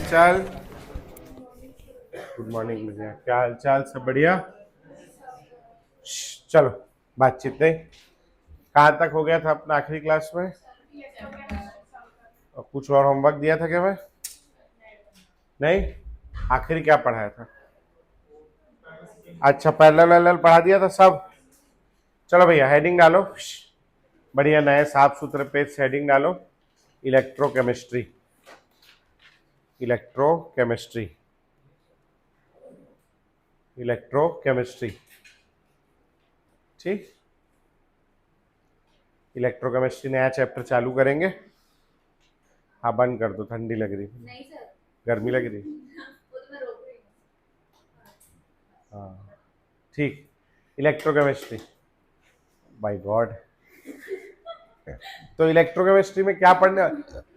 चाल? Good morning भैया, क्या हाल चाल? सब बढ़िया? चलो, बातचीत नहीं। कहाँ तक हो गया था अपना आखिरी क्लास में? और कुछ और होमवर्क दिया था क्या मैं? नहीं। आखिरी क्या पढ़ाया था? अच्छा, पैरेलल पढ़ा दिया था सब। चलो भैया, हेडिंग डालो। बढ़िया नए साफ सुथरे पेज से हेडिंग डालो। इलेक्ट्रोकेमिस्ट्री। इलेक्ट्रोकेमिस्ट्री। इलेक्ट्रोकेमिस्ट्री। ठीक। इलेक्ट्रोकेमिस्ट्री नया चैप्टर चालू करेंगे। हाँ, बंद कर दो, ठंडी लग रही। नहीं सर, गर्मी लग रही। वो तो मैं रोक रही हूँ। हाँ, ठीक। इलेक्ट्रोकेमिस्ट्री। By god. तो इलेक्ट्रोकेमिस्ट्री में क्या पढ़ने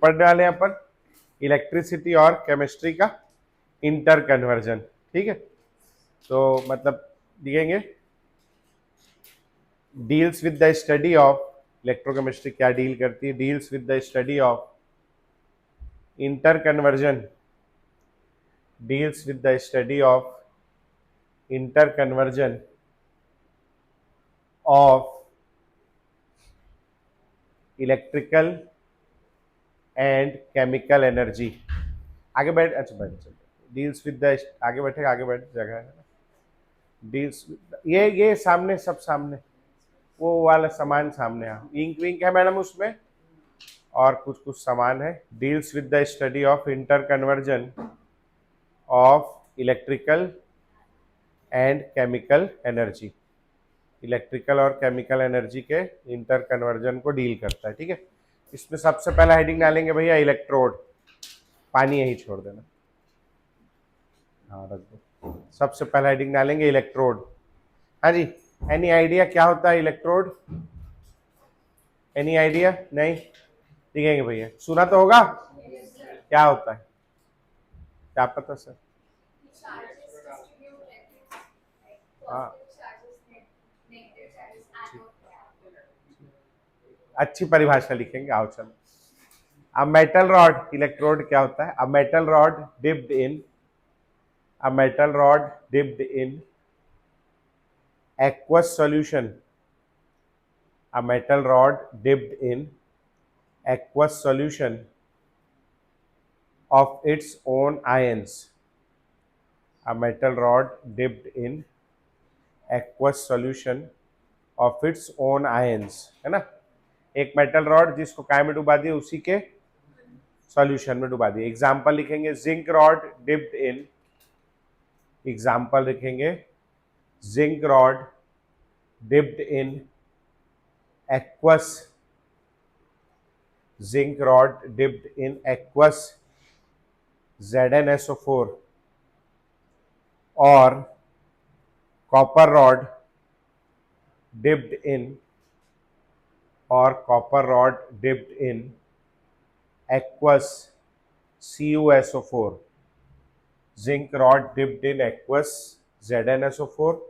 पढ़ने वाले हैं अपन? इलेक्ट्रिसिटी और केमिस्ट्री का इंटर कन्वर्जन। ठीक है, तो मतलब लिखेंगे deals with the study of. Electrochemistry क्या डील करती है? Deals with the study of inter conversion. Deals with the study of inter conversion of electrical and chemical energy. आगे बैठ, अच्छा बैठ, चलो। डील्स विद द, आगे बैठे, आगे बैठ, जगह है ना। डील्स, ये सामने, सब सामने, वो वाला सामान सामने। हाँ, इंक विंक है मैडम उसमें, और कुछ कुछ सामान है। Deals with the study of inter conversion of electrical and chemical energy. Electrical और केमिकल एनर्जी के इंटर कन्वर्जन को डील करता है। ठीक है, इसमें सबसे पहला हेडिंग डालेंगे भैया इलेक्ट्रोड। पानी यही छोड़ देना, हाँ रख दो। सबसे पहला हेडिंग डालेंगे इलेक्ट्रोड। हाँ जी, एनी आइडिया क्या होता है इलेक्ट्रोड? Any idea? नहीं लिखेंगे भैया, सुना तो होगा। क्या होता है? क्या पता सर? हाँ, अच्छी परिभाषा लिखेंगे, आओ चलो। अ मेटल रॉड, इलेक्ट्रोड क्या होता है? A metal rod dipped in, a metal rod dipped in aqueous solution, a metal rod dipped in aqueous solution of its own ions, a metal rod dipped in aqueous solution of its own ions, है ना। एक metal rod जिसको काय में डुबा दिया, उसी के सॉल्यूशन में डुबा दिया। एग्जाम्पल लिखेंगे zinc rod dipped in, example लिखेंगे zinc rod dipped in aqueous, zinc rod dipped in aqueous ZnSO4, और copper rod dipped in, और copper rod dipped in aqueous CuSO4, zinc rod dipped in aqueous ZnSO4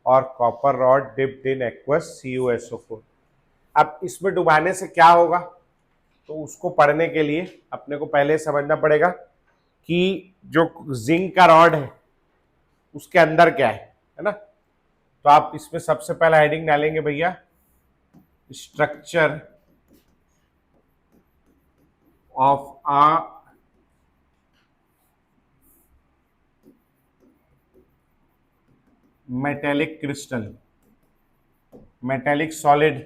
और copper rod dipped in aqueous CuSO4। अब इसमें डुबाने से क्या होगा, तो उसको पढ़ने के लिए अपने को पहले समझना पड़ेगा कि जो जिंक का रॉड है उसके अंदर क्या है ना। तो आप इसमें सबसे पहला हेडिंग डालेंगे भैया structure of a metallic crystal. Metallic solid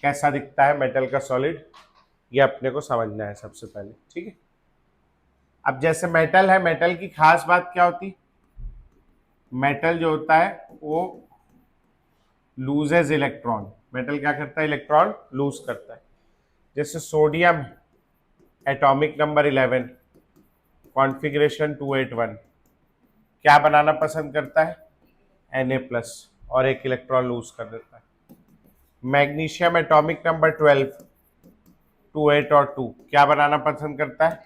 कैसा दिखता है, मेटल का सॉलिड, ये अपने को समझना है सबसे पहले। ठीक है, अब जैसे मेटल है, मेटल की खास बात क्या होती? मेटल जो होता है वो लूजेज इलेक्ट्रॉन। मेटल क्या करता है? इलेक्ट्रॉन लूज करता है। जैसे सोडियम एटॉमिक नंबर 11, कॉन्फ़िगरेशन 281, क्या बनाना पसंद करता है? Na+, और एक इलेक्ट्रॉन लूज कर देता है। मैग्नीशियम एटॉमिक नंबर 12, 28 और 2, क्या बनाना पसंद करता है?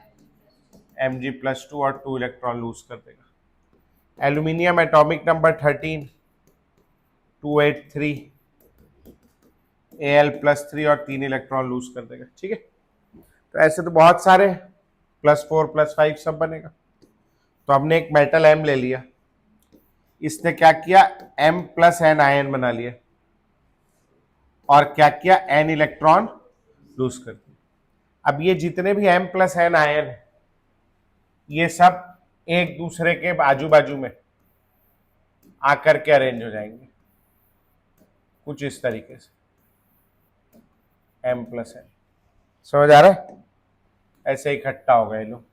Mg+2 और 2 इलेक्ट्रॉन लूज कर देगा। एल्यूमिनियम एटॉमिक नंबर 13, 283, Al+3 और 3 इलेक्ट्रॉन लूज कर देगा। ठीक है, तो ऐसे तो बहुत सारे +4 +5 सब बनेगा। तो हमने एक मेटल M ले लिया, इसने क्या किया, M + N आयन बना लिया और क्या किया, N इलेक्ट्रॉन लूज कर दिया। अब ये जितने भी M + N आयन है ये सब एक दूसरे के बाजू बाजू में आकर के अरेंज हो जाएंगे कुछ इस तरीके से, M + N। समझ आ रहा है? ऐसे इकट्ठा हो गए लोग।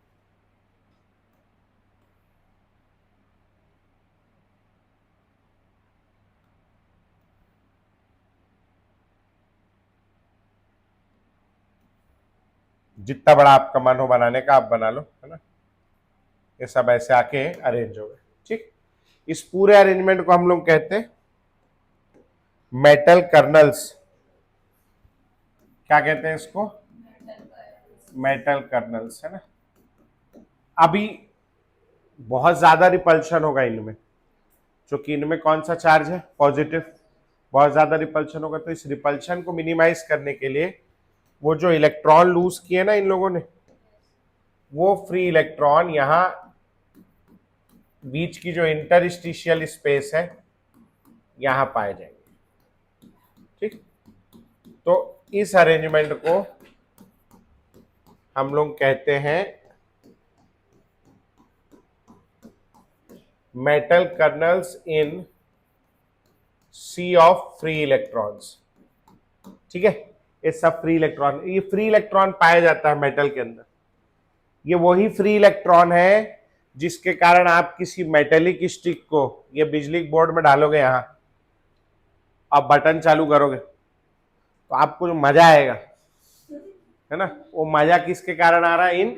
जितना बड़ा आपका मन हो बनाने का आप बना लो, है ना। ये सब ऐसे आके अरेंज हो गए। ठीक, इस पूरे अरेंजमेंट को हम लोग कहते हैं मेटल कर्नल्स। क्या कहते हैं इसको? मेटल कर्नल्स, है ना। अभी बहुत ज्यादा रिपल्शन होगा इनमें, क्योंकि इनमें कौन सा चार्ज है, पॉजिटिव। बहुत ज्यादा रिपल्शन होगा, तो इस रिपल्शन को मिनिमाइज करने के लिए वो जो इलेक्ट्रॉन लूज किए ना इन लोगों ने, वो फ्री इलेक्ट्रॉन यहां बीच की जो इंटरस्टिशियल स्पेस है यहां पाए जाएंगे। ठीक, तो इस अरेंजमेंट को हम लोग कहते हैं metal kernels in sea of free electrons. ठीक है, ये सब फ्री इलेक्ट्रॉन, ये फ्री इलेक्ट्रॉन पाया जाता है मेटल के अंदर। ये वही फ्री इलेक्ट्रॉन है जिसके कारण आप किसी मेटेलिक स्टिक को ये बिजली बोर्ड में डालोगे, यहां आप बटन चालू करोगे तो आपको जो मजा आएगा, है ना, वो मजा किसके कारण आ रहा है, इन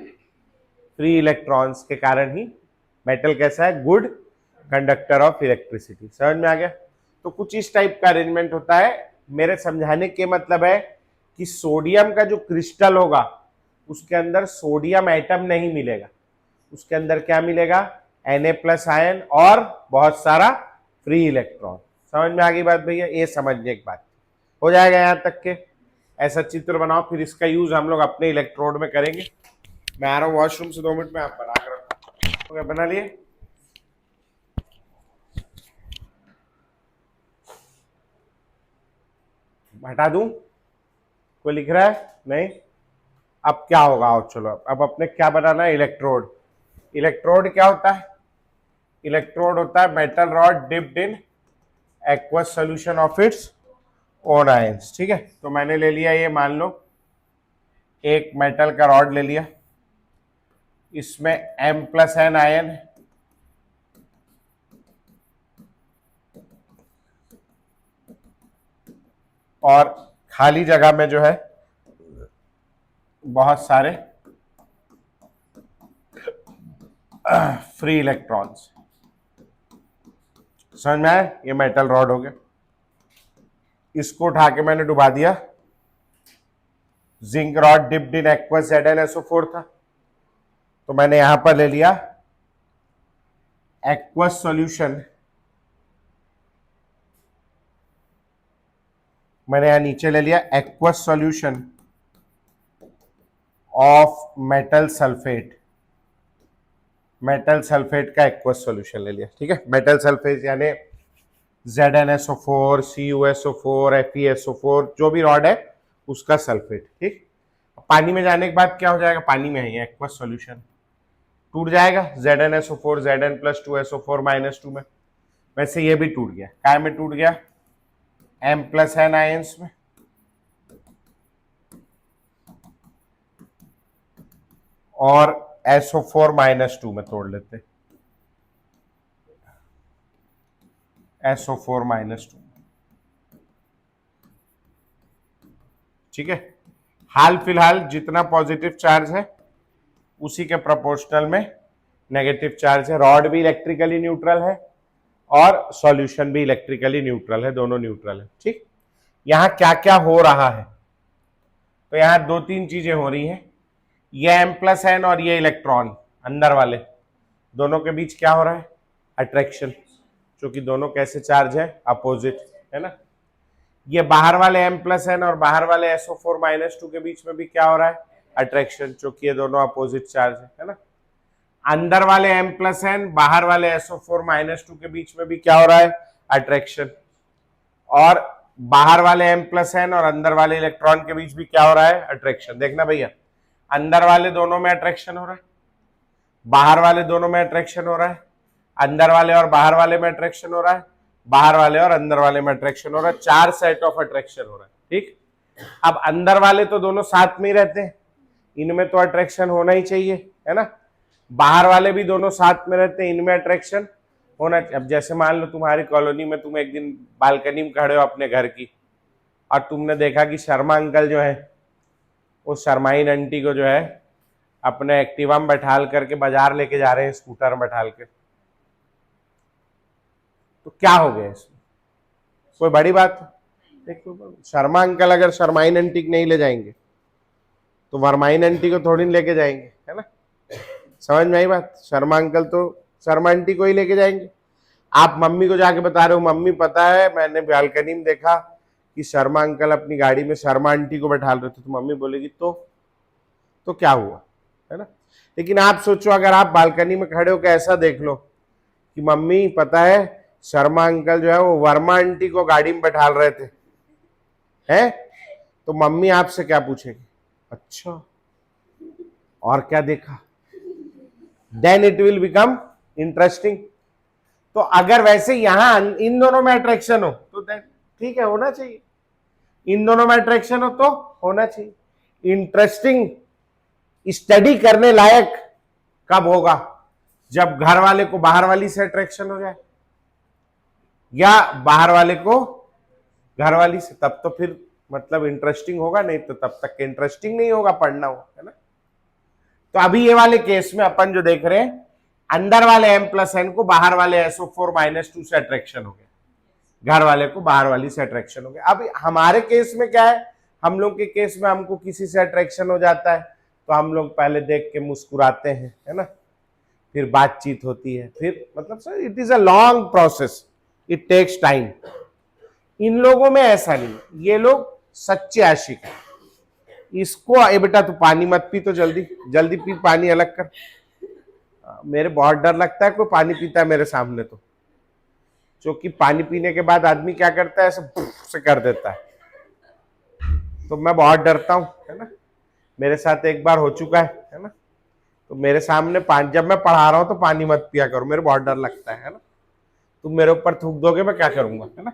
फ्री इलेक्ट्रॉन्स के कारण ही। मेटल कैसा है, गुड कंडक्टर ऑफ इलेक्ट्रिसिटी। समझ में आ गया? तो कुछ इस टाइप का अरेंजमेंट होता है। मेरे समझाने के मतलब है कि सोडियम का जो क्रिस्टल होगा उसके अंदर सोडियम एटम नहीं मिलेगा, उसके अंदर क्या मिलेगा, Na+ आयन और बहुत सारा फ्री इलेक्ट्रॉन। समझ में आ गई बात भैया? ये समझने की बात हो जाएगा यहां तक के। ऐसा चित्र बनाओ, फिर इसका यूज हम लोग अपने इलेक्ट्रोड में करेंगे। मैं आ रहा हूँ वॉशरूम से 2 मिनट में, आप बना कर रखो। ओके, बना लिए? हटा दूं? कोई लिख रहा है? नहीं। अब क्या होगा, आओ चलो अब अपने क्या बनाना है, इलेक्ट्रोड। इलेक्ट्रोड क्या होता है? इलेक्ट्रोड होता है metal rod dipped in aqueous solution of its own ions. ठीक है, तो मैंने ले लिया, ये मान लो एक मेटल का रॉड ले लिया, इसमें M+ N आयन है, और खाली जगह में जो है बहुत सारे फ्री इलेक्ट्रॉन्स। समझ में आया? ये मेटल रॉड हो गया, इसको उठा के मैंने डुबा दिया। Zinc rod dipped in aqueous ZnSO4 था, तो मैंने यहां पर ले लिया एक्वस सॉल्यूशन। मैंने यहां नीचे ले लिया aqueous solution of metal sulphate. Metal sulphate का एक्वस सॉल्यूशन ले लिया। ठीक है, मेटल सल्फेट यानी ZnSO4, CuSO4, FeSO4, जो भी रॉड है उसका सल्फेट। ठीक, पानी में जाने के बाद क्या हो जाएगा, पानी में है एक्वस सॉल्यूशन, टूट जाएगा ZnSO4 Zn+2SO4 -2 में। वैसे ये भी टूट गया, काय में टूट गया, M+ N आयंस में, और SO4 -2 में तोड़ लेते, SO4 -2। ठीक है, हाल फिलहाल जितना पॉजिटिव चार्ज है उसी के प्रोपोर्शनल में नेगेटिव चार्ज है। रॉड भी इलेक्ट्रिकली न्यूट्रल है और सॉल्यूशन भी इलेक्ट्रिकली न्यूट्रल है, दोनों न्यूट्रल है। ठीक, यहां क्या क्या हो रहा है, तो यहां 2-3 चीजें हो रही हैं। ये M+ N और ये इलेक्ट्रॉन अंदर वाले दोनों के बीच क्या हो रहा है, अट्रैक्शन, क्योंकि दोनों कैसे चार्ज है, अपोजिट, है ना। ये बाहर वाले M+ N और बाहर वाले SO4 -2 के बीच में भी क्या हो रहा है, अट्रैक्शन, क्योंकि ये दोनों अपोजिट चार्ज है ना। अंदर वाले M+N बाहर वाले SO4-2 के बीच में भी क्या हो रहा है, अट्रैक्शन। और बाहर वाले M+N और अंदर वाले इलेक्ट्रॉन के बीच भी क्या हो रहा है, अट्रैक्शन। देखना भैया, अंदर वाले दोनों में अट्रैक्शन हो रहा है, बाहर वाले दोनों में अट्रैक्शन हो रहा है, अंदर वाले और बाहर वाले में अट्रैक्शन हो रहा है, बाहर वाले और अंदर वाले में अट्रैक्शन हो रहा है। 4 सेट ऑफ अट्रैक्शन हो रहा है, ठीक। अब अंदर वाले तो दोनों साथ में ही रहते हैं, इनमें तो अट्रैक्शन होना ही चाहिए, है ना। बाहर वाले भी दोनों साथ में रहते हैं, इनमें अट्रैक्शन होना। अब जैसे मान लो तुम्हारी कॉलोनी में तुम एक दिन बालकनी में खड़े हो अपने घर की, और तुमने देखा कि शर्मा अंकल जो है वो शर्माइन आंटी को जो है अपने एक्टिवा में बैठाल करके बाजार लेके जा रहे हैं, स्कूटर में बैठाल के, तो क्या हो गया इसमें, कोई बड़ी बात। देखो शर्मा अंकल अगर शर्माइन आंटी को नहीं ले जाएंगे तो वरमाइन आंटी को थोड़ी लेके जाएंगे, है ना। समझ में आई बात, शर्मा अंकल तो शर्मा आंटी को ही लेके जाएंगे। आप मम्मी को जाके बता रहे हो, मम्मी पता है मैंने बालकनी में देखा कि शर्मा अंकल अपनी गाड़ी में शर्मा आंटी को बैठा रहे थे, तो मम्मी बोलेगी तो क्या हुआ, है ना। लेकिन आप सोचो अगर आप बालकनी में खड़े होकर ऐसा देख लो कि मम्मी पता है शर्मा अंकल जो है वो वर्मा आंटी को गाड़ी में बैठा रहे थे, है, तो मम्मी आपसे क्या पूछेगी, अच्छा और क्या देखा, then it will become interesting. तो अगर वैसे यहां इन दोनों में अट्रैक्शन हो तो ठीक है, होना चाहिए, इन दोनों में अट्रैक्शन हो तो होना चाहिए। इंटरेस्टिंग स्टडी करने लायक कब होगा, जब घर वाले को बाहर वाली से अट्रैक्शन हो जाए या बाहर वाले को घर वाली से, तब तो फिर मतलब इंटरेस्टिंग होगा, नहीं तो तब तक इंटरेस्टिंग नहीं होगा, पढ़ना हो, है ना। तो अभी ये वाले केस में अपन जो देख रहे हैं, अंदर वाले M+N को बाहर वाले SO4-2 से अट्रैक्शन हो गया, घर वाले को बाहर वाली से अट्रैक्शन हो गया। अब हमारे केस में क्या है, हम लोग के केस में हमको किसी से अट्रैक्शन हो जाता है तो हम लोग पहले देख के मुस्कुराते हैं, है ना, फिर बातचीत होती है, फिर मतलब sir it is a long process, it takes time. इन लोगों में ऐसा नहीं, ये लोग सच्चे आशिक हैं। इसको ए बेटा तू पानी मत पी, तो जल्दी जल्दी पी पानी, अलग कर। मेरे बहुत डर लगता है कोई पानी पीता है मेरे सामने, तो क्योंकि पानी पीने के बाद आदमी क्या करता है, ऐसे से कर देता है, तो मैं बहुत डरता हूं, है ना। मेरे साथ एक बार हो चुका है ना। तो मेरे सामने पानी, जब मैं पढ़ा रहा हूं तो पानी मत पिया करो, मेरे बहुत डर लगता है ना। तुम मेरे ऊपर थूक दोगे, मैं क्या करूंगा, है ना।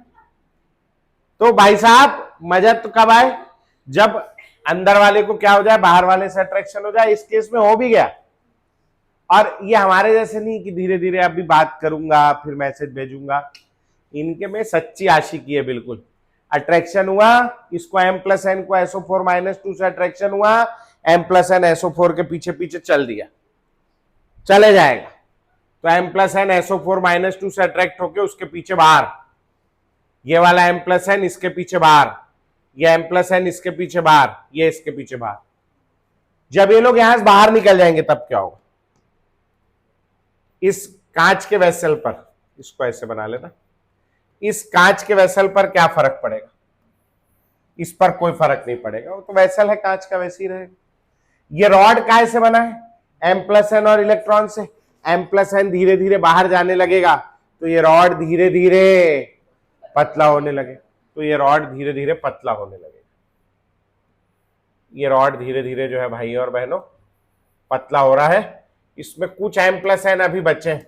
तो भाई साहब मजा तो कब आए, जब अंदर वाले को क्या हो जाए, बाहर वाले से अट्रैक्शन हो जाए। इस केस में हो भी गया, और ये हमारे जैसे नहीं कि धीरे धीरे अभी बात करूंगा फिर मैसेज भेजूंगा, इनके में सच्ची आशिकी है बिल्कुल। अट्रैक्शन हुआ, इसको M+N को SO4-2 से अट्रैक्शन हुआ, M+N SO4 के पीछे पीछे चल दिया, चले जाएगा, तो M+N SO4-2 से अट्रैक्ट होके उसके पीछे बाहर, ये वाला M+N इसके पीछे बाहर, ये M+N इसके पीछे बाहर, ये इसके पीछे बाहर। जब ये लोग यहां से बाहर निकल जाएंगे तब क्या होगा, इस कांच के वेसल पर, इसको ऐसे बना लेना, इस कांच के वेसल पर क्या फर्क पड़ेगा, इस पर कोई फर्क नहीं पड़ेगा, वो तो वेसल है कांच का, वैसे ही रहेगा। ये रॉड काय से बना है, M+N और इलेक्ट्रॉन से। M+N धीरे धीरे बाहर जाने लगेगा तो ये रॉड धीरे धीरे पतला होने लगे, तो ये रॉड धीरे धीरे पतला होने लगेगा। ये रॉड धीरे धीरे जो है भाई और बहनों पतला हो रहा है। इसमें कुछ M+N अभी बचे हैं,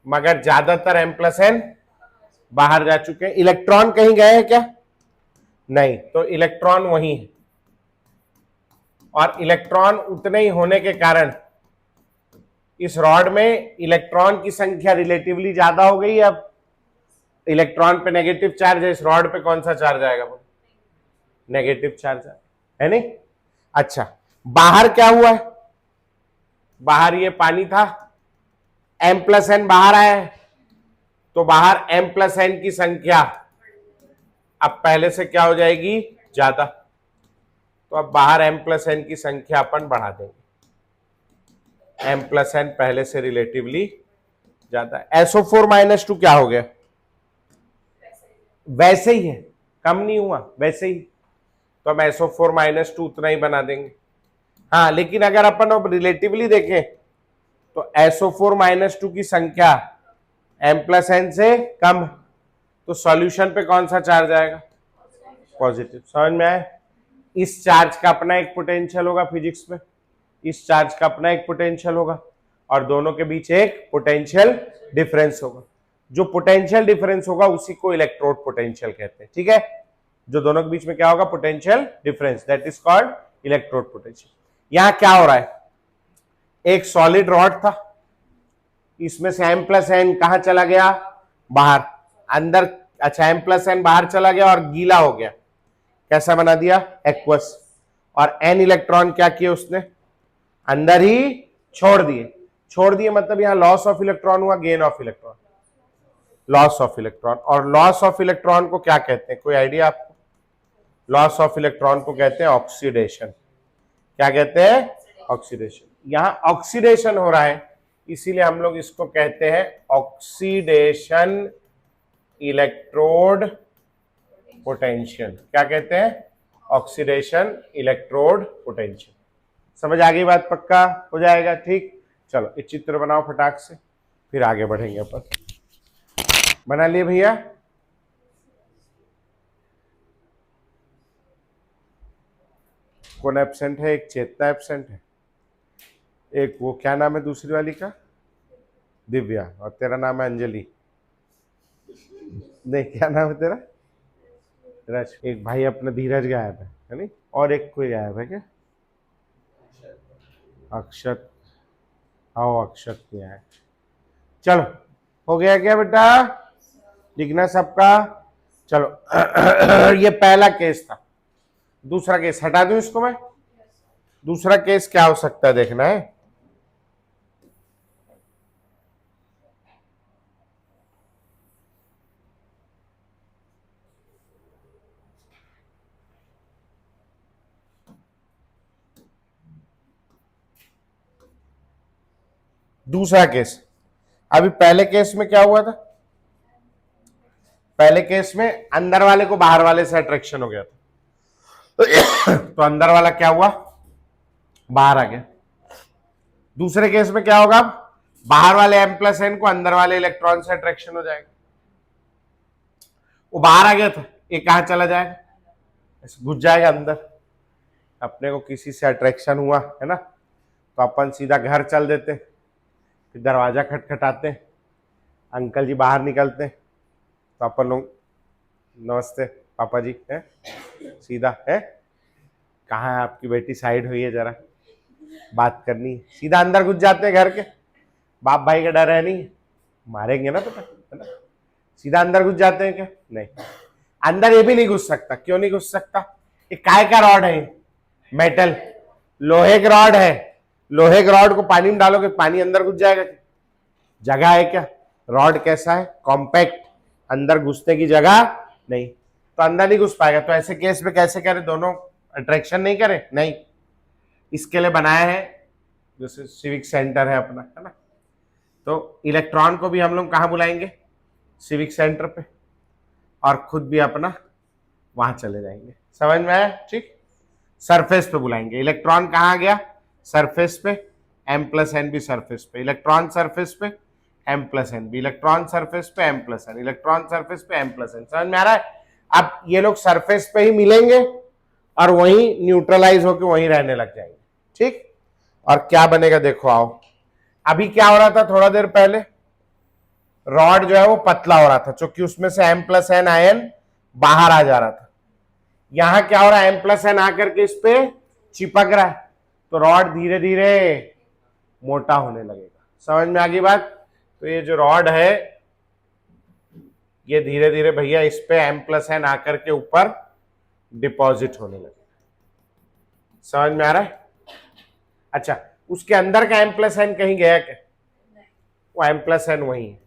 मगर ज्यादातर M+N बाहर जा चुके हैं। इलेक्ट्रॉन कहीं गए हैं क्या, नहीं, तो इलेक्ट्रॉन वही है, और इलेक्ट्रॉन उतने ही होने के कारण इस रॉड में इलेक्ट्रॉन की संख्या रिलेटिवली ज्यादा हो गई। अब इलेक्ट्रॉन पे नेगेटिव चार्ज है, इस रॉड पे कौन सा चार्ज आएगा, नेगेटिव चार्ज है नहीं। अच्छा, बाहर क्या हुआ है, बाहर ये पानी था, M+N बाहर आया है, तो बाहर M+N की संख्या अब पहले से क्या हो जाएगी, ज्यादा। तो अब बाहर M+N की संख्या अपन बढ़ा देंगे, M+N पहले से रिलेटिवली ज्यादा। SO4-2 क्या हो गया, वैसे ही है, कम नहीं हुआ, वैसे ही। तो हम SO4 माइनस टू उतना ही बना देंगे। हाँ, लेकिन अगर अपन अब रिलेटिवली देखें तो SO4 माइनस टू की संख्या M+N से कम, तो सॉल्यूशन पे कौन सा चार्ज आएगा? पॉजिटिव। समझ में आया? इस चार्ज का अपना एक पोटेंशियल होगा फिजिक्स में, इस चार्ज का अपना एक पोटेंशियल होगा, और दोनों के बीच एक पोटेंशियल डिफरेंस होगा। जो पोटेंशियल डिफरेंस होगा उसी को इलेक्ट्रोड पोटेंशियल कहते हैं। ठीक है, जो दोनों के बीच में क्या होगा? Potential difference, that is called electrode potential. यहां क्या हो रहा है? एक सॉलिड रॉड था, इसमें से M+N कहां चला गया? बाहर, अंदर। अच्छा, M+N बाहर चला गया और गीला हो गया, कैसा बना दिया? एक्वस। और N इलेक्ट्रॉन क्या किए उसने? अंदर ही छोड़ दिए। छोड़ दिए मतलब यहां लॉस ऑफ इलेक्ट्रॉन हुआ, gain of electron, loss of electron. और लॉस ऑफ इलेक्ट्रॉन को क्या कहते हैं? कोई आइडिया आपको? लॉस ऑफ इलेक्ट्रॉन को कहते हैं ऑक्सीडेशन। क्या कहते हैं? ऑक्सीडेशन। यहां ऑक्सीडेशन हो रहा है, इसीलिए हम लोग इसको कहते हैं ऑक्सीडेशन इलेक्ट्रोड पोटेंशियल। क्या कहते हैं? Oxidation electrode potential. समझ आ गई बात? पक्का हो जाएगा? ठीक, चलो एक चित्र बनाओ फटाक से, फिर आगे बढ़ेंगे अपन। बना लिए भैया? कौन एब्सेंट है? एक चेतना एब्सेंट है, एक वो क्या नाम है दूसरी वाली का? दिव्या। और तेरा नाम है अंजलि? नहीं, क्या नाम है तेरा? रश। एक भाई अपना धीरज गायब है नहीं? और एक कोई गायब है क्या? अक्षत। आओ, अक्षत किया है। चलो, हो गया क्या बेटा? लिखना सबका? चलो ये पहला केस था। दूसरा केस हटा दूं इसको मैं? दूसरा केस क्या हो सकता है देखना है। दूसरा केस, अभी पहले केस में क्या हुआ था? पहले केस में अंदर वाले को बाहर वाले से अट्रैक्शन हो गया था तो अंदर वाला क्या हुआ? बाहर आ गया। दूसरे केस में क्या होगा? बाहर वाले M+N को अंदर वाले इलेक्ट्रॉन से अट्रैक्शन हो जाएगा। वो बाहर आ गया था, ये कहां चला जाएगा? घुस जाएगा अंदर। अपने को किसी से अट्रैक्शन हुआ है ना, तो अपन सीधा घर चल देते, फिर दरवाजा खटखटाते, अंकल जी बाहर निकलते, तो अपन लोग नमस्ते पापा जी है, सीधा है, कहाँ है आपकी बेटी? साइड हुई है, जरा बात करनी है। सीधा अंदर घुस जाते हैं घर के। बाप भाई का डर है नहीं, मारेंगे ना पता है ना? सीधा अंदर घुस जाते हैं क्या? नहीं, अंदर ये भी नहीं घुस सकता। क्यों नहीं घुस सकता? ये काय का रॉड है? मेटल, लोहे का रॉड है। लोहे के रॉड को पानी में डालोगे, पानी अंदर घुस जाएगा? जगह है क्या? रॉड कैसा है? कॉम्पैक्ट, अंदर घुसने की जगह नहीं, तो अंदर नहीं घुस पाएगा। तो ऐसे केस में कैसे करें? दोनों अट्रैक्शन नहीं करें? नहीं, इसके लिए बनाया है, जैसे सिविक सेंटर है अपना, है ना? तो इलेक्ट्रॉन को भी हम लोग कहाँ बुलाएंगे? सिविक सेंटर पे, और खुद भी अपना वहां चले जाएंगे। समझ में आया? ठीक, सरफेस पे बुलाएंगे। इलेक्ट्रॉन कहाँ आ गया? सरफेस पे। M+N भी सरफेस पे, इलेक्ट्रॉन सरफेस पे, M+N भी, इलेक्ट्रॉन सरफेस पे, M+N, इलेक्ट्रॉन सरफेस पे, M+N। समझ में आ रहा है? अब ये लोग सरफेस पे ही मिलेंगे और वहीं न्यूट्रलाइज होकर वहीं रहने लग जाएंगे। ठीक, और क्या बनेगा देखो, आओ। अभी क्या हो रहा था? थोड़ा देर पहले रॉड जो है वो पतला हो रहा था, क्योंकि उसमें से M+N आयन बाहर आ जा रहा था। यहां क्या हो रहा है? M+N आकर के इस पे चिपक रहा है, तो रॉड धीरे धीरे मोटा होने लगेगा। समझ में आ गई बात? तो ये जो रॉड है ये धीरे धीरे भैया इस पे M+N आकर के ऊपर डिपॉजिट होने लगेगा। समझ में आ रहा है? अच्छा, उसके अंदर का M+N कहीं गया क्या? वो M+N वही है,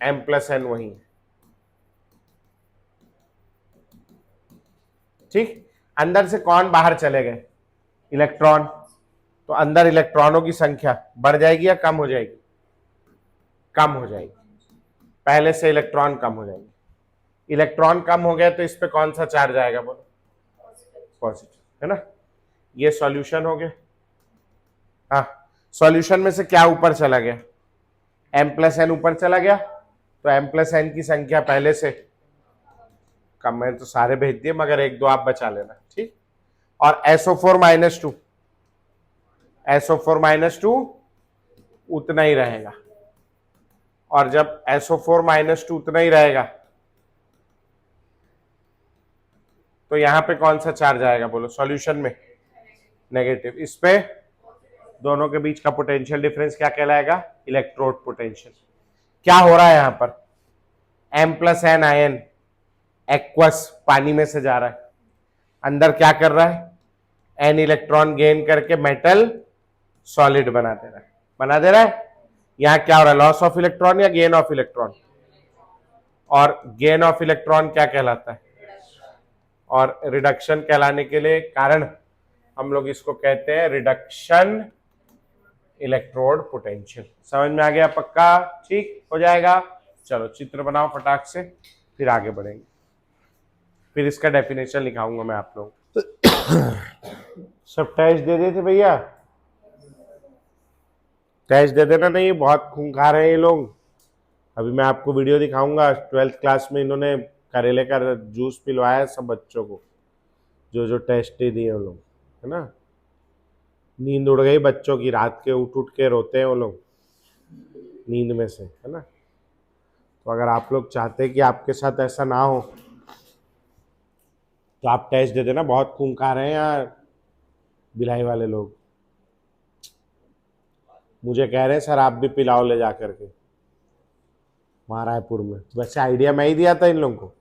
M+N वही है। ठीक, अंदर से कौन बाहर चले गए? इलेक्ट्रॉन। तो अंदर इलेक्ट्रॉनों की संख्या बढ़ जाएगी या कम हो जाएगी? कम हो जाएगी। पहले से इलेक्ट्रॉन कम हो जाएंगे। इलेक्ट्रॉन कम हो गया तो इस पे कौन सा चार्ज आएगा बोलो? पॉजिटिव, है ना। ये सॉल्यूशन हो गया। हाँ, सॉल्यूशन में से क्या ऊपर चला गया? m+n ऊपर चला गया, तो m+n की संख्या पहले से कम। मैंने तो सारे भेज दिए, मगर एक दो आप बचा लेना, ठीक। और SO4-2, SO4-2 उतना ही रहेगा। और जब SO4-2 उतना ही रहेगा तो यहां पे कौन सा चार्ज आएगा बोलो सॉल्यूशन में? नेगेटिव। इस पे दोनों के बीच का पोटेंशियल डिफरेंस क्या कहलाएगा? Electrode potential. क्या हो रहा है यहां पर? m+n आयन एक्वस पानी में से जा रहा है, अंदर क्या कर रहा है? n इलेक्ट्रॉन गेन करके मेटल सॉलिड बना दे रहा है, बना दे रहा है। यहां क्या हो रहा है? लॉस ऑफ इलेक्ट्रॉन या गेन ऑफ इलेक्ट्रॉन? और गेन ऑफ इलेक्ट्रॉन क्या कहलाता है? और रिडक्शन कहलाने के लिए कारण हम लोग इसको कहते हैं रिडक्शन इलेक्ट्रोड पोटेंशियल। समझ में आ गया? पक्का? ठीक हो जाएगा। चलो चित्र बनाओ फटाक से, फिर आगे बढ़ेंगे। फिर इसका डेफिनेशन लिखाऊंगा मैं आप लोग। सब टेस्ट दे देते भैया? टेस्ट दे देना। नहीं, बहुत खूंखार है ये लोग। अभी मैं आपको वीडियो दिखाऊंगा। 12th क्लास में इन्होंने करेले का जूस पिलवाया सब बच्चों को, जो जो टेस्ट ही दिए वो लोग, है ना। नींद उड़ गई बच्चों की, रात के उठ उठ के रोते हैं वो लोग नींद में से, है ना। तो अगर आप लोग चाहते हैं कि आपके साथ ऐसा ना हो तो आप टेस्ट दे देना। बहुत खूंखार हैं यार बिलाई वाले लोग। मुझे कह रहे हैं सर आप भी पिलाओ ले जा करके वहाँ रायपुर में। वैसे आइडिया मैं ही दिया था इन लोगों को,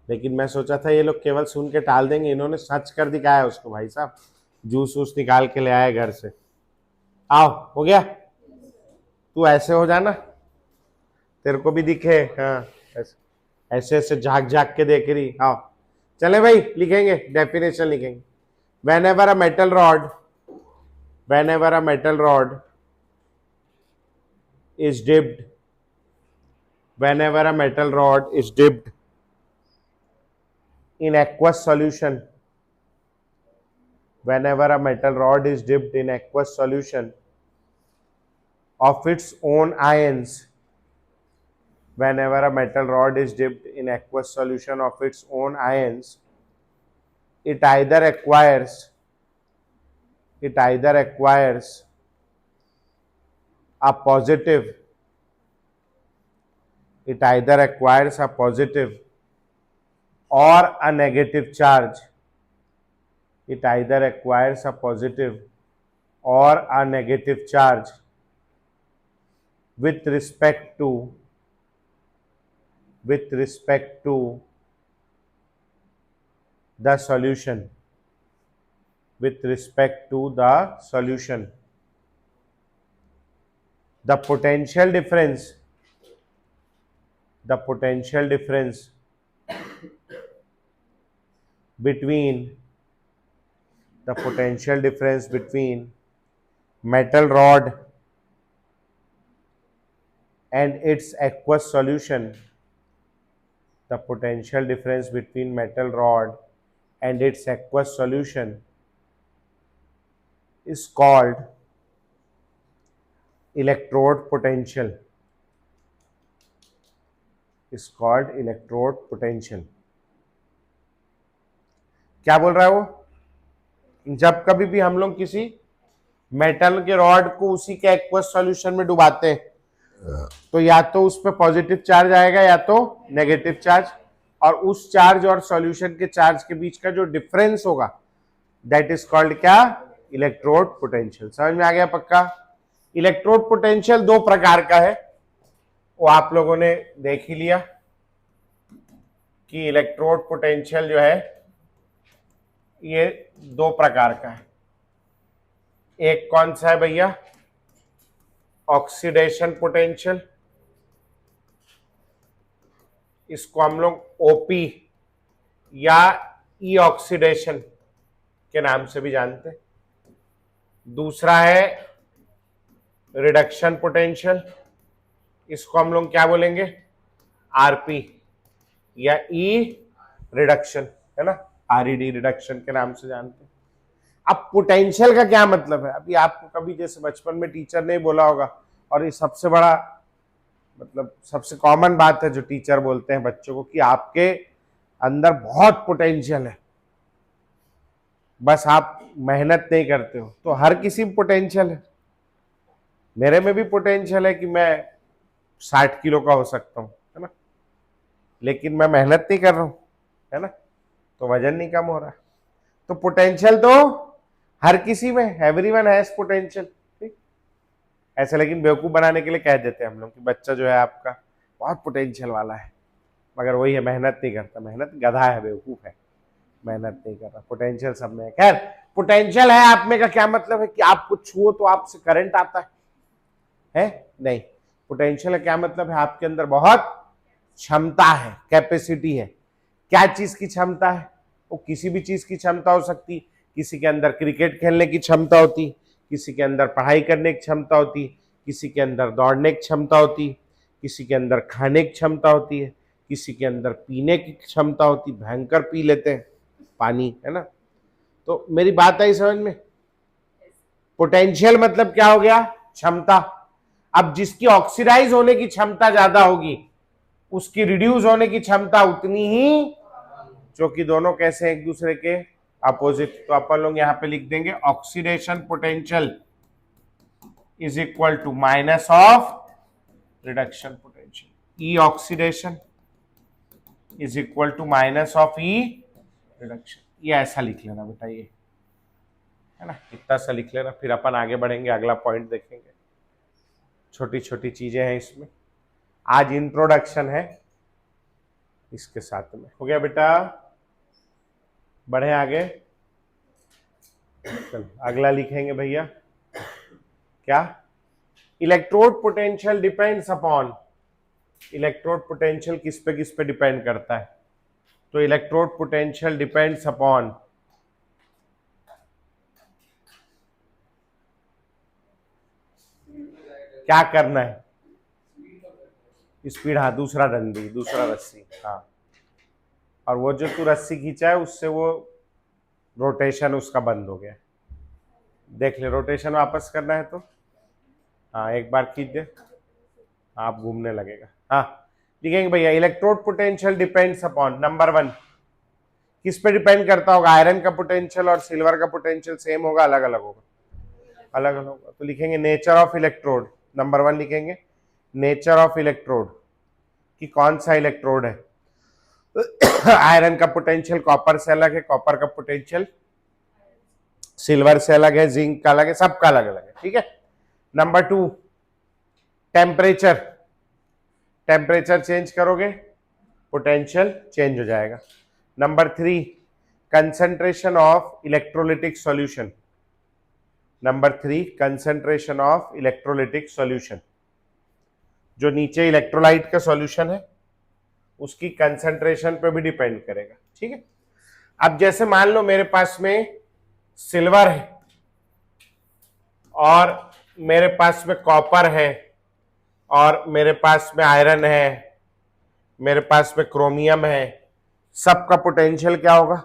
लेकिन मैं सोचा था ये लोग केवल सुन के टाल देंगे। इन्होंने सच कर दिखाया उसको भाई साहब। जूस वूस निकाल के ले आए घर से। आओ, हो गया? तू ऐसे हो जाना, तेरे को भी दिखे। हाँ, ऐसे ऐसे झाक झाक के देख रही। आओ चले भाई, लिखेंगे डेफिनेशन लिखेंगे। whenever a metal rod whenever a metal rod is dipped whenever a metal rod is dipped in aqueous solution whenever a metal rod is dipped in aqueous solution of its own ions whenever a metal rod is dipped in aqueous solution of its own ions, it either acquires a positive it either acquires a positive or a negative charge. It either acquires a positive or a negative charge with respect to the solution. With respect to the solution, the potential difference between metal rod and its aqueous solution, the potential difference between metal rod and its aqueous solution is called electrode potential. क्या बोल रहा है वो? जब कभी भी हम लोग किसी मेटल के रॉड को उसी के एक्वस सॉल्यूशन में डुबाते हैं तो या तो उस पर पॉजिटिव चार्ज आएगा या तो नेगेटिव चार्ज, और उस चार्ज और सॉल्यूशन के चार्ज के बीच का जो डिफरेंस होगा दैट इज कॉल्ड क्या? Electrode potential. समझ में आ गया? पक्का? इलेक्ट्रोड पोटेंशियल दो प्रकार का है, वो आप लोगों ने देख ही लिया कि इलेक्ट्रोड पोटेंशियल जो है ये दो प्रकार का है। एक कौन सा है भैया? ऑक्सीडेशन पोटेंशियल, इसको हम लोग ओपी या ई ऑक्सीडेशन के नाम से भी जानते हैं। दूसरा है रिडक्शन पोटेंशियल, इसको हम लोग क्या बोलेंगे? आरपी या ई रिडक्शन, है ना, आरईडी रिडक्शन के नाम से जानते हैं। अब पोटेंशियल का क्या मतलब है? अभी आपको कभी जैसे बचपन में टीचर ने बोला होगा, और ये सबसे बड़ा मतलब सबसे कॉमन बात है जो टीचर बोलते हैं बच्चों को कि आपके अंदर बहुत पोटेंशियल है, बस आप मेहनत नहीं करते हो। तो हर किसी में पोटेंशियल है, मेरे में भी पोटेंशियल है कि मैं 60 किलो का हो सकता हूँ, है ना, लेकिन मैं मेहनत नहीं कर रहा हूँ, है ना, तो वजन नहीं कम हो रहा। तो पोटेंशियल तो हर किसी में, एवरीवन हैज पोटेंशियल, ठीक ऐसे। लेकिन बेवकूफ बनाने के लिए कह देते हैं हम लोग कि बच्चा जो है आपका बहुत पोटेंशियल वाला है, मगर वही है, मेहनत नहीं करता, मेहनत गधा है, बेवकूफ है, मेहनत नहीं कर रहा। पोटेंशियल सब में है। खैर, पोटेंशियल है आप में का क्या मतलब है कि आप कुछ छुओ तो आपसे करंट आता है नहीं। पोटेंशियल का क्या मतलब है? आपके अंदर बहुत क्षमता है, कैपेसिटी है। क्या चीज की क्षमता है? वो किसी भी चीज की क्षमता हो सकती। किसी के अंदर क्रिकेट खेलने की क्षमता होती, किसी के अंदर पढ़ाई करने की क्षमता होती, किसी के अंदर दौड़ने की क्षमता होती, किसी के अंदर खाने की क्षमता होती है, किसी के अंदर पीने की क्षमता होती, भयंकर पी लेते हैं पानी, है ना। तो मेरी बात आई समझ में? पोटेंशियल मतलब क्या हो गया? क्षमता। अब जिसकी ऑक्सीडाइज होने की क्षमता ज्यादा होगी उसकी रिड्यूस होने की क्षमता उतनी ही, जो कि दोनों कैसे एक दूसरे के अपोजिट। तो अपन लोग यहां पे लिख देंगे oxidation potential is equal to minus of reduction potential. E oxidation is equal to minus of E reduction. ये ऐसा लिख लेना बेटा, ये है ना, इतना सा लिख लेना। फिर अपन आगे बढ़ेंगे, अगला पॉइंट देखेंगे। छोटी छोटी चीजें हैं इसमें। आज इंट्रोडक्शन है, इसके साथ में हो गया बेटा। बढ़े आगे, चलो अगला लिखेंगे भैया। क्या? Electrode potential depends upon. Electrode potential किस पे डिपेंड करता है? तो इलेक्ट्रोड पोटेंशियल डिपेंड्स अपॉन क्या करना है? स्पीड, हाँ, दूसरा डंडी, दूसरा रस्सी, हाँ। और वो जो तू रस्सी खींचा है उससे वो रोटेशन उसका बंद हो गया। देख ले, रोटेशन वापस करना है तो हाँ, एक बार खींच दे, आप घूमने लगेगा। हाँ, लिखेंगे भैया electrode potential depends upon, number 1 किस पे डिपेंड करता होगा? आयरन का पोटेंशियल और सिल्वर का पोटेंशियल सेम होगा, अलग अलग होगा? अलग अलग होगा। तो लिखेंगे नेचर ऑफ इलेक्ट्रोड, नंबर 1 लिखेंगे नेचर ऑफ इलेक्ट्रोड, कि कौन सा इलेक्ट्रोड है। आयरन का पोटेंशियल कॉपर से अलग है, कॉपर का पोटेंशियल सिल्वर से अलग है, जिंक का अलग है, सबका अलग अलग है, ठीक है। नंबर 2 टेम्परेचर, टेम्परेचर चेंज करोगे पोटेंशियल चेंज हो जाएगा। Number 3 concentration of electrolytic solution. Number 3 concentration of electrolytic solution, जो नीचे इलेक्ट्रोलाइट का सॉल्यूशन है उसकी कंसंट्रेशन पे भी डिपेंड करेगा, ठीक है। अब जैसे मान लो मेरे पास में सिल्वर है और मेरे पास में कॉपर है और मेरे पास में आयरन है, मेरे पास में क्रोमियम है, सबका पोटेंशियल क्या होगा?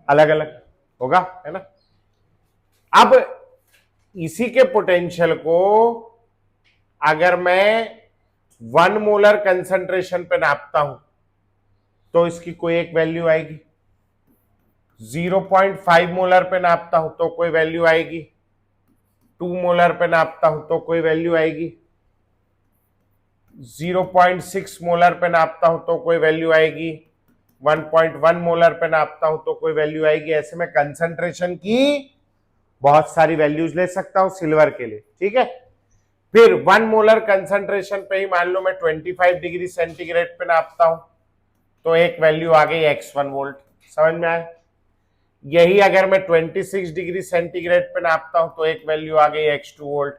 अलग अलग होगा, है ना। अब इसी के पोटेंशियल को अगर मैं 1 मोलर कंसंट्रेशन पे नापता हूं तो इसकी कोई एक वैल्यू आएगी, 0.5 मोलर पे नापता हूं तो कोई वैल्यू आएगी, 2 मोलर पे नापता हूं तो कोई वैल्यू आएगी, 0.6 मोलर पे नापता हूं तो कोई वैल्यू आएगी, 1.1 मोलर पे नापता हूं तो कोई वैल्यू आएगी। ऐसे में कंसंट्रेशन की बहुत सारी वैल्यूज ले सकता हूं सिल्वर के लिए, ठीक है। फिर 1 मोलर कंसंट्रेशन पे ही मान लो मैं 25 डिग्री सेंटीग्रेड पे नापता हूं तो एक वैल्यू आ गई x1 वोल्ट, समझ में आया। यही अगर मैं 26 डिग्री सेंटीग्रेड पे नापता हूं तो एक वैल्यू आ गई x2 वोल्ट।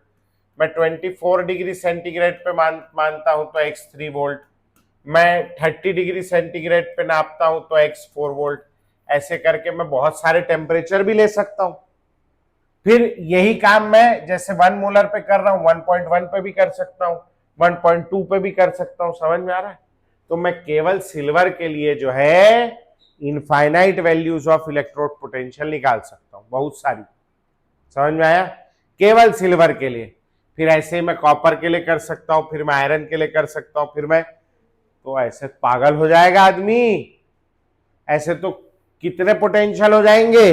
मैं 24 डिग्री सेंटीग्रेड पे मानता हूं तो x3 वोल्ट। मैं 30 डिग्री सेंटीग्रेड पे नापता हूं तो x4 वोल्ट। ऐसे करके मैं बहुत सारे टेम्परेचर भी ले सकता हूं। फिर यही काम मैं जैसे 1 मोलर पे कर रहा हूं 1.1 पे भी कर सकता हूं, 1.2 पे भी कर सकता हूं, समझ में आ रहा है। तो मैं केवल सिल्वर के लिए जो है infinite values of electrode potential निकाल सकता हूं, बहुत सारी। समझ में आया? केवल सिल्वर के लिए। फिर ऐसे मैं कॉपर के लिए कर सकता हूं, फिर मैं आयरन के लिए कर सकता हूं, फिर मैं, तो ऐसे पागल हो जाएगा आदमी। ऐसे तो कितने पोटेंशियल हो जाएंगे?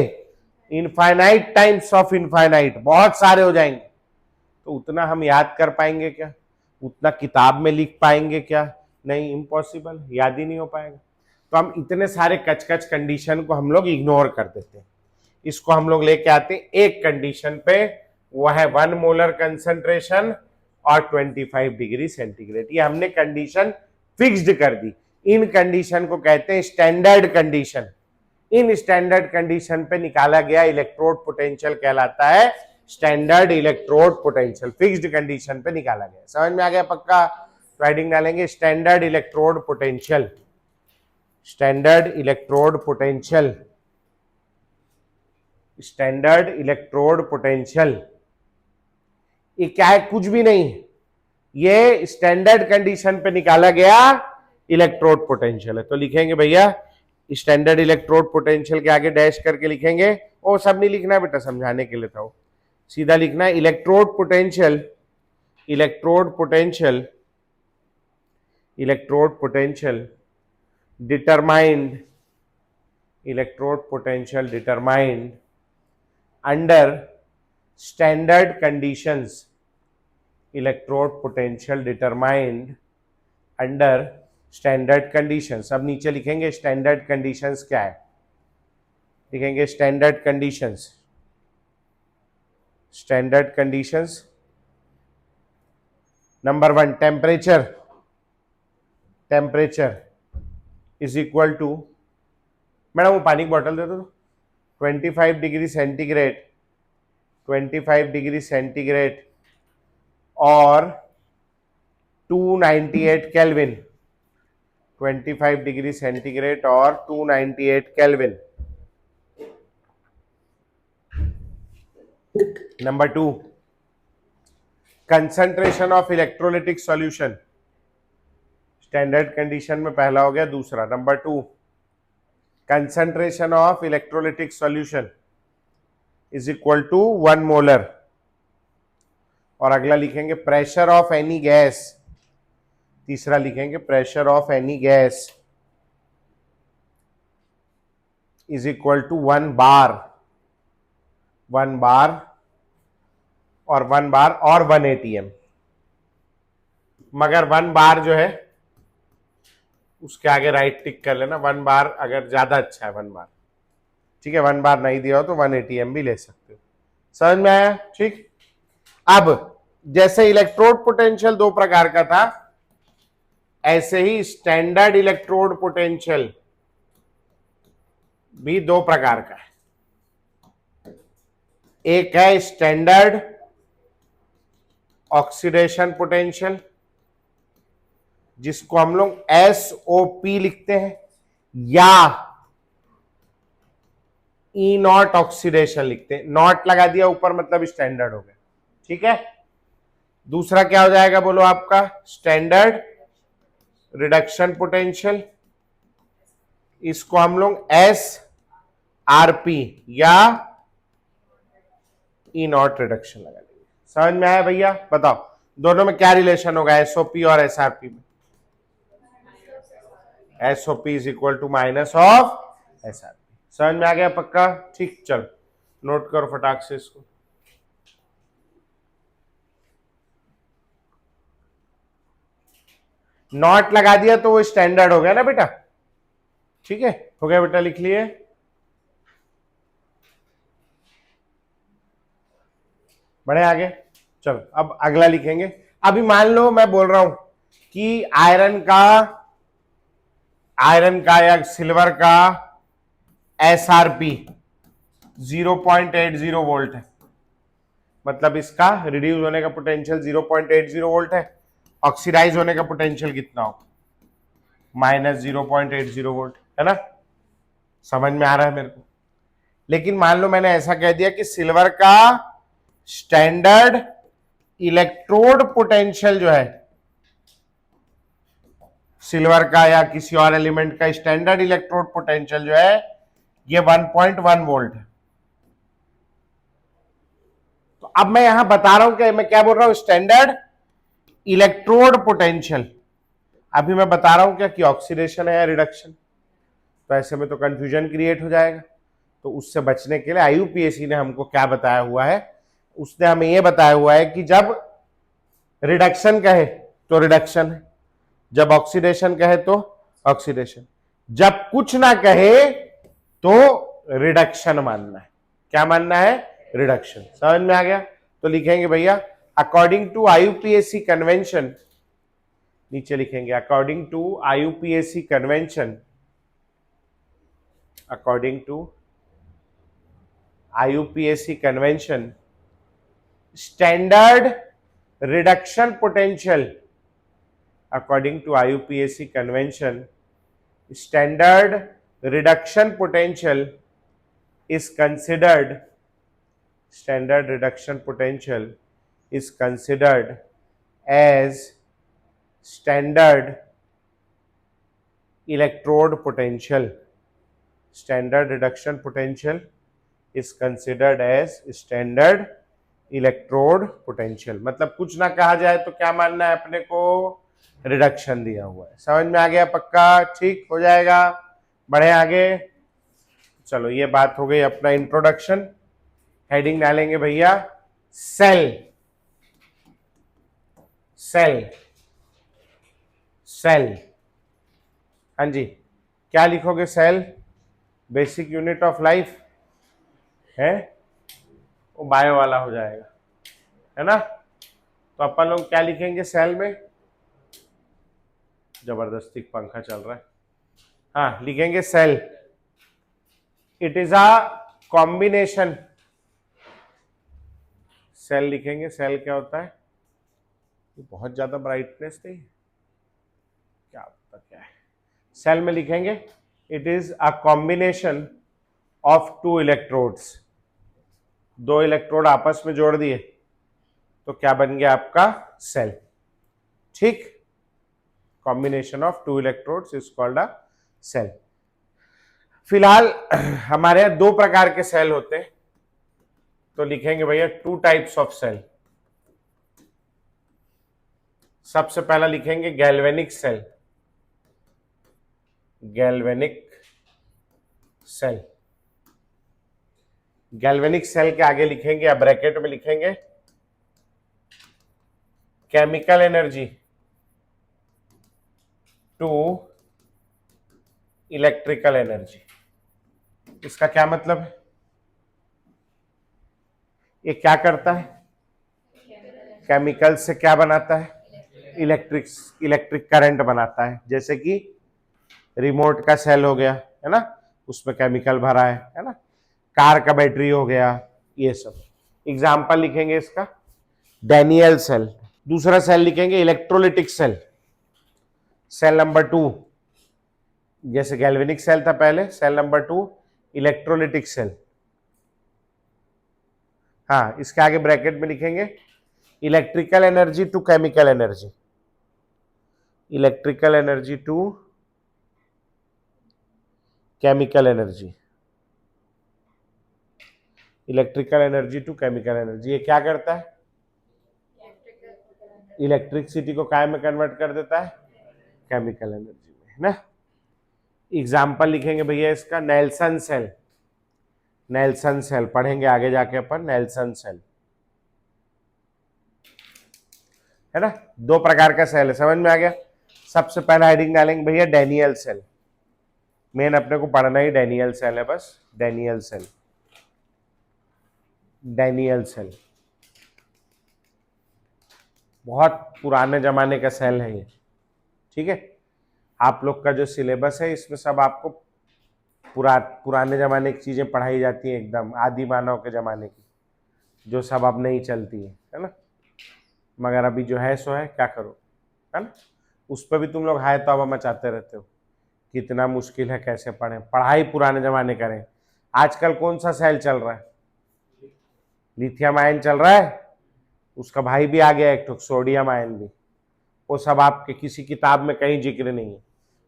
इनफाइनाइट टाइम्स ऑफ इनफाइनाइट, बहुत सारे हो जाएंगे। तो उतना हम याद कर पाएंगे क्या? उतना किताब में लिख पाएंगे क्या? नहीं, इम्पॉसिबल, याद ही नहीं हो पाएगा। तो हम इतने सारे कच कंडीशन को हम लोग इग्नोर कर देते हैं। इसको हम लोग लेके आते हैं एक कंडीशन पे, वो है 1 मोलर कंसंट्रेशन और 25 डिग्री सेंटीग्रेड। ये हमने कंडीशन फिक्स्ड कर दी। इन कंडीशन को कहते हैं standard condition. In standard condition पे निकाला गया इलेक्ट्रोड पोटेंशियल कहलाता है standard electrode potential. Fixed condition पे निकाला गया। समझ में आ गया पक्का? तो हेडिंग डालेंगे standard electrode potential. Standard electrode potential, standard electrode potential. ये क्या है? कुछ भी नहीं, ये स्टैंडर्ड कंडीशन पे निकाला गया इलेक्ट्रोड पोटेंशियल है। तो लिखेंगे भैया स्टैंडर्ड इलेक्ट्रोड पोटेंशियल के आगे डैश करके लिखेंगे। वो सब नहीं लिखना बेटा, समझाने के लिए था वो, सीधा लिखना है electrode potential, electrode potential, electrode potential determined, electrode potential determined under standard conditions, electrode potential determined under standard conditions. अब नीचे लिखेंगे स्टैंडर्ड कंडीशंस क्या है, लिखेंगे standard conditions. Standard conditions number 1 temperature, temperature is equal to, madam वो पानी की बोतल दे दो, 25 डिग्री सेंटीग्रेड, 25 डिग्री सेंटीग्रेड और 298 केल्विन, 25 डिग्री सेंटीग्रेड और 298 kelvin. Number 2 concentration of electrolytic solution. Standard condition में पहला हो गया, दूसरा number 2 concentration of electrolytic solution is equal to 1 molar. और अगला लिखेंगे प्रेशर ऑफ एनी गैस, तीसरा लिखेंगे pressure of any gas is equal to 1 bar, 1 bar और 1 बार और 1 ATM। मगर 1 बार जो है उसके आगे राइट टिक कर लेना, 1 बार अगर ज्यादा अच्छा है 1 बार, ठीक है। 1 बार नहीं दिया हो तो 1 ATM भी ले सकते हो। समझ में आया? ठीक। अब जैसे इलेक्ट्रोड पोटेंशियल 2 प्रकार का था, ऐसे ही स्टैंडर्ड इलेक्ट्रोड पोटेंशियल भी 2 प्रकार का है। एक है स्टैंडर्ड ऑक्सीडेशन पोटेंशियल, जिसको हम लोग SOP लिखते हैं, या E नॉट ऑक्सीडेशन लिखते हैं। नॉट लगा दिया ऊपर मतलब स्टैंडर्ड हो गया, ठीक है। दूसरा क्या हो जाएगा बोलो आपका? स्टैंडर्ड रिडक्शन पोटेंशियल, इसको हम लोग SRP या E नॉट रिडक्शन लगा देंगे। समझ में आया भैया? बताओ दोनों में क्या रिलेशन होगा SOP और SRP में? SOP is equal to minus of SRP। समझ में आ गया पक्का? ठीक, चलो नोट करो फटाक से इसको। नॉट लगा दिया तो वो स्टैंडर्ड हो गया ना बेटा, ठीक है। हो गया बेटा, लिख लिए। बढ़े आगे, चलो अब अगला लिखेंगे। अभी मान लो मैं बोल रहा हूं कि आयरन का या सिल्वर का SRP 0.80 वोल्ट है, मतलब इसका रिड्यूस होने का पोटेंशियल 0.80 वोल्ट है। ऑक्सीडाइज होने का पोटेंशियल कितना हो? -0.80 वोल्ट, है ना। समझ में आ रहा है मेरे को? लेकिन मान लो मैंने ऐसा कह दिया कि सिल्वर का स्टैंडर्ड इलेक्ट्रोड पोटेंशियल जो है सिल्वर का या किसी और एलिमेंट का स्टैंडर्ड इलेक्ट्रोड पोटेंशियल जो है ये 1.1 वोल्ट है। तो अब मैं यहां बता रहा हूं कि मैं क्या बोल रहा हूं, स्टैंडर्ड इलेक्ट्रोड पोटेंशियल। अभी मैं बता रहा हूं क्या कि ऑक्सीडेशन है या रिडक्शन, तो ऐसे में तो कंफ्यूजन क्रिएट हो जाएगा। तो उससे बचने के लिए आईयूपीएसी ने हमको क्या बताया हुआ है, उसने हमें यह बताया हुआ है कि जब रिडक्शन कहे तो रिडक्शन है, जब ऑक्सीडेशन कहे तो ऑक्सीडेशन, जब कुछ ना कहे तो रिडक्शन मानना है। क्या मानना है, रिडक्शन। समझ में आ गया? तो लिखेंगे भैया अकॉर्डिंग टू आईयूपीएसी कन्वेंशन, नीचे लिखेंगे according to IUPAC convention, according to IUPAC convention standard reduction potential, according to IUPAC convention, standard reduction potential is considered, standard reduction potential is considered as standard electrode potential, standard reduction potential is considered as standard electrode potential. मतलब कुछ ना कहा जाए तो क्या मानना है अपने को, रिडक्शन दिया हुआ है। समझ में आ गया? पक्का? ठीक हो जाएगा। बढ़े आगे। चलो ये बात हो गई अपना इंट्रोडक्शन। हेडिंग डालेंगे भैया सेल, सेल, सेल। हाँ जी, क्या लिखोगे? Cell basic unit of life है, वो बायो वाला हो जाएगा, है ना? तो अपन लोग क्या लिखेंगे सेल में? जबरदस्ती पंखा चल रहा है। हाँ, लिखेंगे cell, it is a combination. Cell लिखेंगे, सेल क्या होता है? ये बहुत ज्यादा ब्राइटनेस नहीं, क्या पता क्या है। सेल में लिखेंगे it is a combination of two electrodes, दो इलेक्ट्रोड आपस में जोड़ दिए तो क्या बन गया आपका सेल। ठीक, combination of two electrodes is called a cell. फिलहाल हमारे यहां दो प्रकार के सेल होते हैं, तो लिखेंगे भैया टू टाइप्स ऑफ सेल। सबसे पहला लिखेंगे galvanic cell, galvanic cell. Galvanic cell के आगे लिखेंगे या ब्रैकेट में लिखेंगे chemical energy to electrical energy. इसका क्या मतलब है? ये क्या करता है? केमिकल से क्या बनाता है? इलेक्ट्रिक करंट बनाता है। जैसे कि रिमोट का सेल हो गया, है ना, उसमें केमिकल भरा है ना, कार का बैटरी हो गया, ये सब। एग्जाम्पल लिखेंगे इसका डैनियल सेल। दूसरा सेल लिखेंगे इलेक्ट्रोलिटिक सेल, सेल नंबर 2। जैसे गैल्वेनिक सेल था पहले, सेल नंबर 2 इलेक्ट्रोलिटिक सेल। हाँ, इसके आगे ब्रैकेट में लिखेंगे electrical energy to chemical energy, electrical energy to chemical energy, electrical energy to chemical energy. ये क्या करता है? इलेक्ट्रिसिटी को काय में कन्वर्ट कर देता है? केमिकल एनर्जी में, है ना। एग्जाम्पल लिखेंगे भैया इसका नेल्सन सेल, नेल्सन सेल पढ़ेंगे आगे जाके अपन, नेल्सन सेल, है ना। दो प्रकार का सेल है, समझ में आ गया। सबसे पहला हेडिंग डालेंगे भैया डैनियल सेल। मेन अपने को पढ़ना ही डैनियल सेल है, बस डैनियल सेल, डैनियल सेल बहुत पुराने जमाने का सेल है ये। ठीक है, आप लोग का जो सिलेबस है इसमें सब आपको पुराने जमाने की चीजें पढ़ाई जाती हैं, एकदम आदि मानव के जमाने की, जो सब अब नहीं चलती है ना। मगर अभी जो है सो है, क्या करो, है ना। उस पर भी तुम लोग हाय तौबा मचाते रहते हो, कितना मुश्किल है, कैसे पढ़ें, पढ़ाई पुराने जमाने करें। आजकल कौन सा सेल चल रहा है? लिथियम आयन चल रहा है, उसका भाई भी आ गया एक ठो सोडियम आयन भी, वो सब आपके किसी किताब में कहीं जिक्र नहीं है।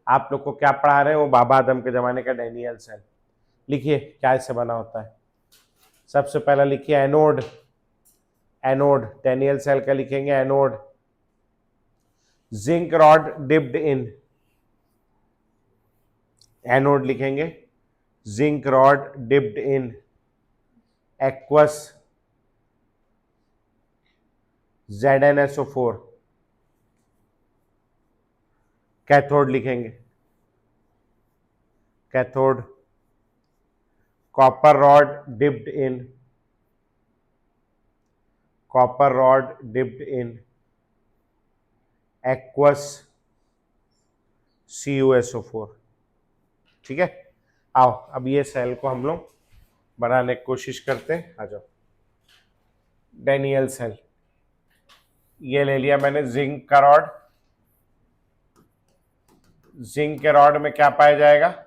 आप लोग को क्या पढ़ा रहे हैं, वो बाबा आदम के जमाने का डैनियल सेल। लिखिए क्या इससे बना होता है। सबसे पहला लिखिए एनोड, एनोड डैनियल सेल का लिखेंगे anode, zinc rod dipped in, anode लिखेंगे zinc rod dipped in aqueous ZnSO4, cathode लिखेंगे cathode copper rod dipped in, copper rod dipped in aqueous CuSO4। ठीक है, आओ अब ये सेल को हम लोग बनाने की कोशिश करते हैं। आ जाओ, डैनियल सेल ये ले लिया मैंने, जिंक का रॉड, जिंक के रॉड में क्या पाया जाएगा,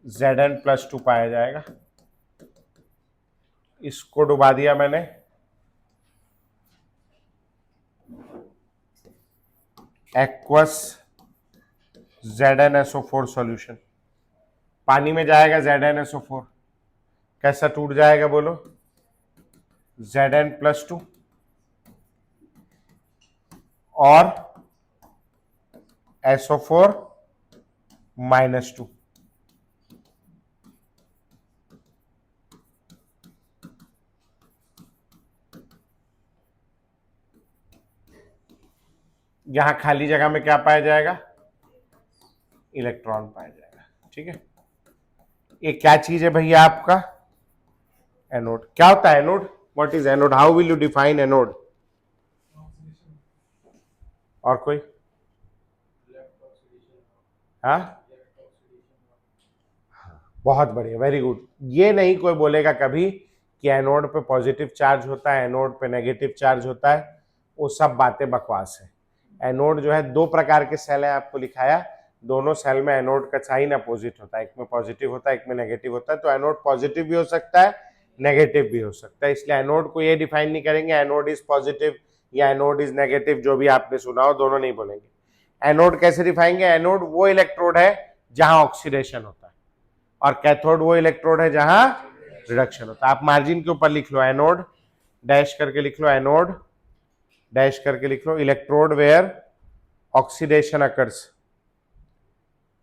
Zn+2 पाया जाएगा। इसको डुबा दिया मैंने एक्वस ZnSO4 सॉल्यूशन, पानी में जाएगा ZnSO4, कैसा टूट जाएगा बोलो, Zn+2 और SO4-2। यहां खाली जगह में क्या पाया जाएगा, इलेक्ट्रॉन पाया जाएगा। ठीक है, ये क्या चीज है भैया आपका, एनोड। क्या होता है anode, what is anode, how will you define anode. और कोई, हाँ बहुत बढ़िया, वेरी गुड। ये नहीं कोई बोलेगा कभी कि एनोड पे पॉजिटिव चार्ज होता है, एनोड पे नेगेटिव चार्ज होता है, वो सब बातें बकवास है। एनोड जो है दो प्रकार के सेल है, आपको लिखाया, दोनों सेल में एनोड का साइन अपोजिट होता है, एक में पॉजिटिव होता है एक में नेगेटिव होता है। तो एनोड पॉजिटिव भी हो सकता है नेगेटिव भी हो सकता है, इसलिए एनोड को ये डिफाइन नहीं करेंगे एनोड इज पॉजिटिव या एनोड इज नेगेटिव, जो भी आपने सुना हो दोनों नहीं बोलेंगे। एनोड कैसे दिखाएंगे, एनोड वो इलेक्ट्रोड है जहां ऑक्सीडेशन होता है और कैथोड वो इलेक्ट्रोड है जहां रिडक्शन होता है। आप मार्जिन के ऊपर लिख लो एनोड, डैश करके लिख लो एनोड, डैश करके लिख लो electrode where oxidation occurs,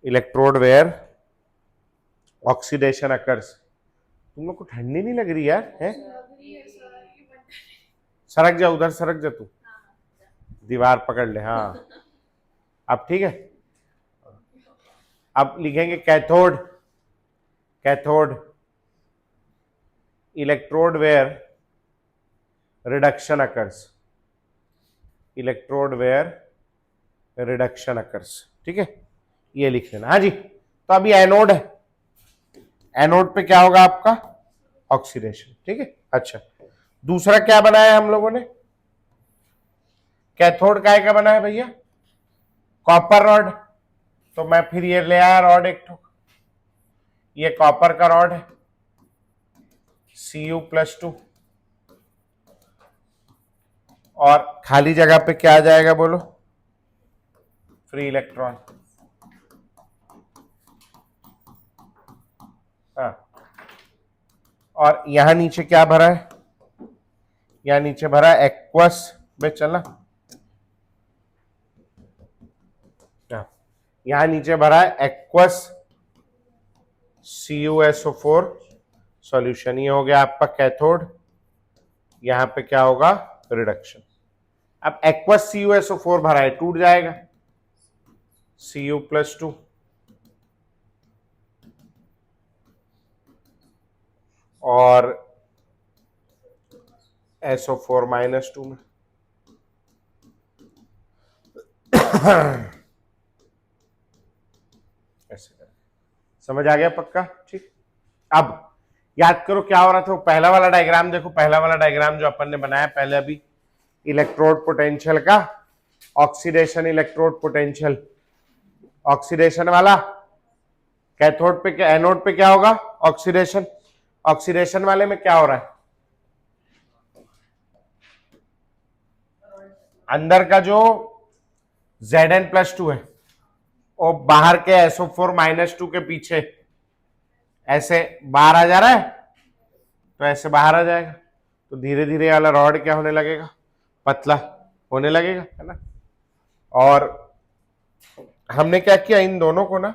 electrode where oxidation occurs. तुम लोग को ठंडी नहीं लग रही यार, है? सरक जा उधर, सरक जा तू, दीवार पकड़ ले, हाँ अब ठीक है। अब लिखेंगे cathode, cathode electrode where reduction occurs, electrode where reduction occurs. ठीक है, ये लिख लेना। हाँ जी, तो अभी एनोड है, एनोड पे क्या होगा आपका ऑक्सीडेशन। ठीक है, अच्छा दूसरा क्या बनाया हम लोगों ने, कैथोड काय का बना है भैया, कॉपर रॉड। तो मैं फिर ये ले आया रॉड एक ठो, ये कॉपर का रॉड है Cu+2 और खाली जगह पे क्या आ जाएगा बोलो, फ्री इलेक्ट्रॉन। हाँ, और यहां नीचे क्या भरा है, यहां नीचे भरा है एक्वस में, चलना यहां नीचे भरा है एक्वस CuSO4 सॉल्यूशन। ये हो गया आपका कैथोड, यहां पे क्या होगा रिडक्शन। अब एक्वस CuSO4 भरा है, टूट जाएगा Cu+2 और SO4-2 में ऐसे कर, समझ आ गया पक्का। ठीक, अब याद करो क्या हो रहा था, वो पहला वाला डायग्राम देखो, पहला वाला डायग्राम जो अपन ने बनाया पहले अभी, इलेक्ट्रोड पोटेंशियल का, ऑक्सीडेशन इलेक्ट्रोड पोटेंशियल, ऑक्सीडेशन वाला कैथोड पे क्या, एनोड पे क्या होगा ऑक्सीडेशन, ऑक्सीडेशन वाले में क्या हो रहा है, अंदर का जो Zn+2 है और बाहर के SO4-2 के पीछे ऐसे बाहर आ जा रहा है, तो ऐसे बाहर आ जाएगा, तो धीरे धीरे वाला रॉड क्या होने लगेगा, पतला होने लगेगा, है ना। और हमने क्या किया, इन दोनों को ना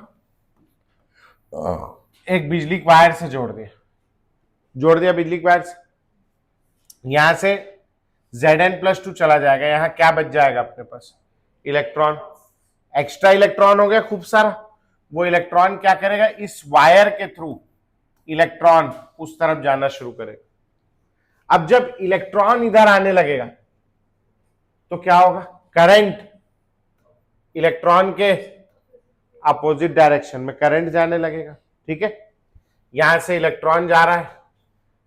एक बिजली के वायर से जोड़ दिया बिजली के वायर से। यहां से Zn+2 चला जाएगा, यहां क्या बच जाएगा अपने पास, इलेक्ट्रॉन, एक्स्ट्रा इलेक्ट्रॉन हो गया खूब सारा। वो इलेक्ट्रॉन क्या करेगा, इस वायर के थ्रू इलेक्ट्रॉन उस तरफ जाना शुरू करेगा। अब जब इलेक्ट्रॉन इधर आने लगेगा तो क्या होगा, करंट इलेक्ट्रॉन के अपोजिट डायरेक्शन में करंट जाने लगेगा, ठीक है। यहां से इलेक्ट्रॉन जा रहा है,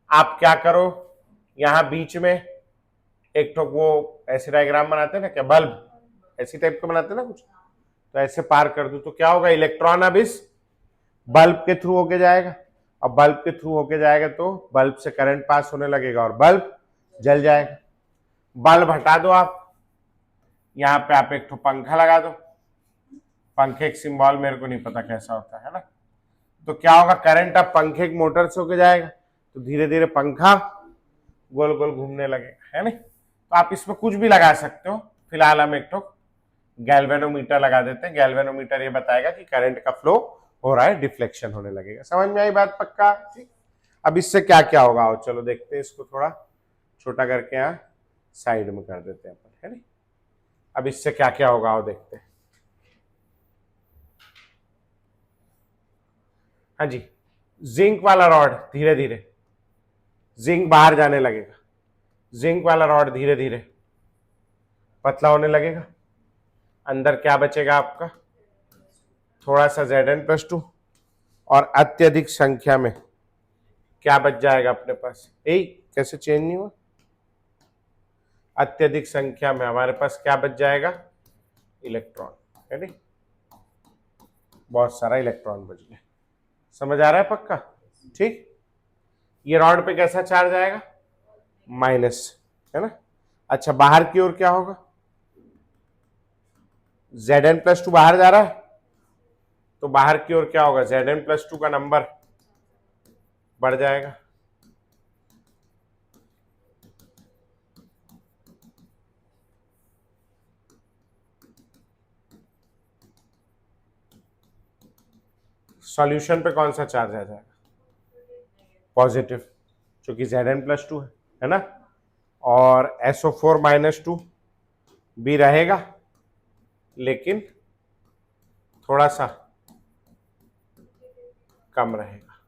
आप क्या करो, यहां बीच में एक तो वो ऐसे डायग्राम बनाते हैं ना, क्या बल्ब ऐसी टाइप का बनाते हैं ना कुछ, तो ऐसे पार कर दो तो क्या होगा, इलेक्ट्रॉन अब इस बल्ब के थ्रू होके जाएगा, अब बल्ब के थ्रू होके जाएगा तो बल्ब से करंट पास होने लगेगा और बल्ब जल जाएगा। बल्ब हटा दो आप, यहां पे आप एक तो पंखा लगा दो, पंखे का सिंबल मेरे को नहीं पता कैसा होता है ना, तो क्या होगा, करंट अब पंखे की मोटर से होके जाएगा, तो धीरे धीरे पंखा गोल गोल घूमने लगेगा, है ना। तो आप इसमें कुछ भी लगा सकते हो, फिलहाल हम एक तो गैल्वेनोमीटर लगा देते हैं। गैल्वेनोमीटर ये बताएगा कि करंट का फ्लो हो रहा है, डिफ्लेक्शन होने लगेगा। समझ में आई बात पक्का, ठीक। अब इससे क्या क्या होगा, आओ चलो देखते हैं, इसको थोड़ा छोटा करके यहाँ साइड में कर देते हैं अपन, है ना। अब इससे क्या क्या होगा आओ देखते हैं। हाँ जी, जिंक वाला रॉड धीरे धीरे जिंक बाहर जाने लगेगा, जिंक वाला रॉड धीरे धीरे पतला होने लगेगा, अंदर क्या बचेगा आपका, थोड़ा सा Zn+2 और अत्यधिक संख्या में क्या बच जाएगा अपने पास, कैसे चेंज नहीं हुआ, अत्यधिक संख्या में हमारे पास क्या बच जाएगा, इलेक्ट्रॉन, है नहीं, बहुत सारा इलेक्ट्रॉन बच गया। समझ आ रहा है पक्का, ठीक। ये रॉड पे कैसा चार्ज आएगा, माइनस, है ना। अच्छा बाहर की ओर क्या होगा, Zn+2 बाहर जा रहा है, तो बाहर की ओर क्या होगा, Zn+2 का नंबर बढ़ जाएगा, सॉल्यूशन पे कौन सा चार्ज आ जाएगा, पॉजिटिव, क्योंकि Zn+2 है ना, और SO4-2 भी रहेगा लेकिन थोड़ा सा कम रहेगा,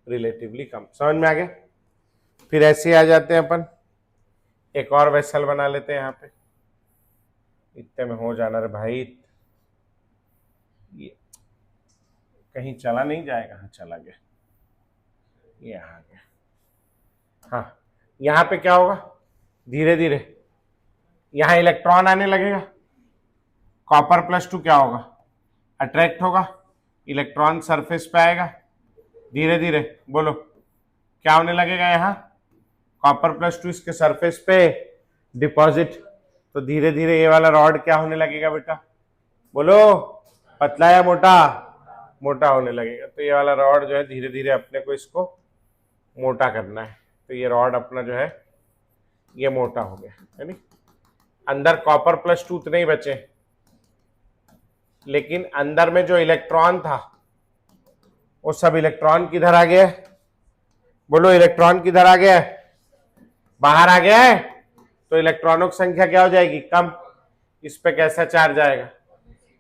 रिलेटिवली कम। समझ में आ गया। फिर ऐसे आ जाते हैं अपन, एक और वेसल बना लेते हैं यहाँ पे, इतने में हो जाना रे भाई, ये कहीं चला नहीं जाएगा, हाँ चला गया, ये आ गया। हाँ यहाँ पे क्या होगा, धीरे धीरे यहाँ इलेक्ट्रॉन आने लगेगा, Copper+2 क्या होगा, अट्रैक्ट होगा, इलेक्ट्रॉन सरफेस पे आएगा, धीरे धीरे बोलो क्या होने लगेगा, यहाँ Copper+2 इसके सरफेस पे डिपॉजिट, तो धीरे धीरे ये वाला रॉड क्या होने लगेगा बेटा, बोलो पतला या मोटा, मोटा होने लगेगा। तो ये वाला रॉड जो है धीरे धीरे अपने को इसको मोटा करना है, तो ये रॉड अपना जो है ये मोटा हो गया, है नहीं। अंदर Copper+2 उतने ही बचे, लेकिन अंदर में जो इलेक्ट्रॉन था वो सब इलेक्ट्रॉन किधर आ गया है, बोलो इलेक्ट्रॉन किधर आ गया है, बाहर आ गया है, तो इलेक्ट्रॉनों की संख्या क्या हो जाएगी, कम, इस पे कैसा चार्ज आएगा,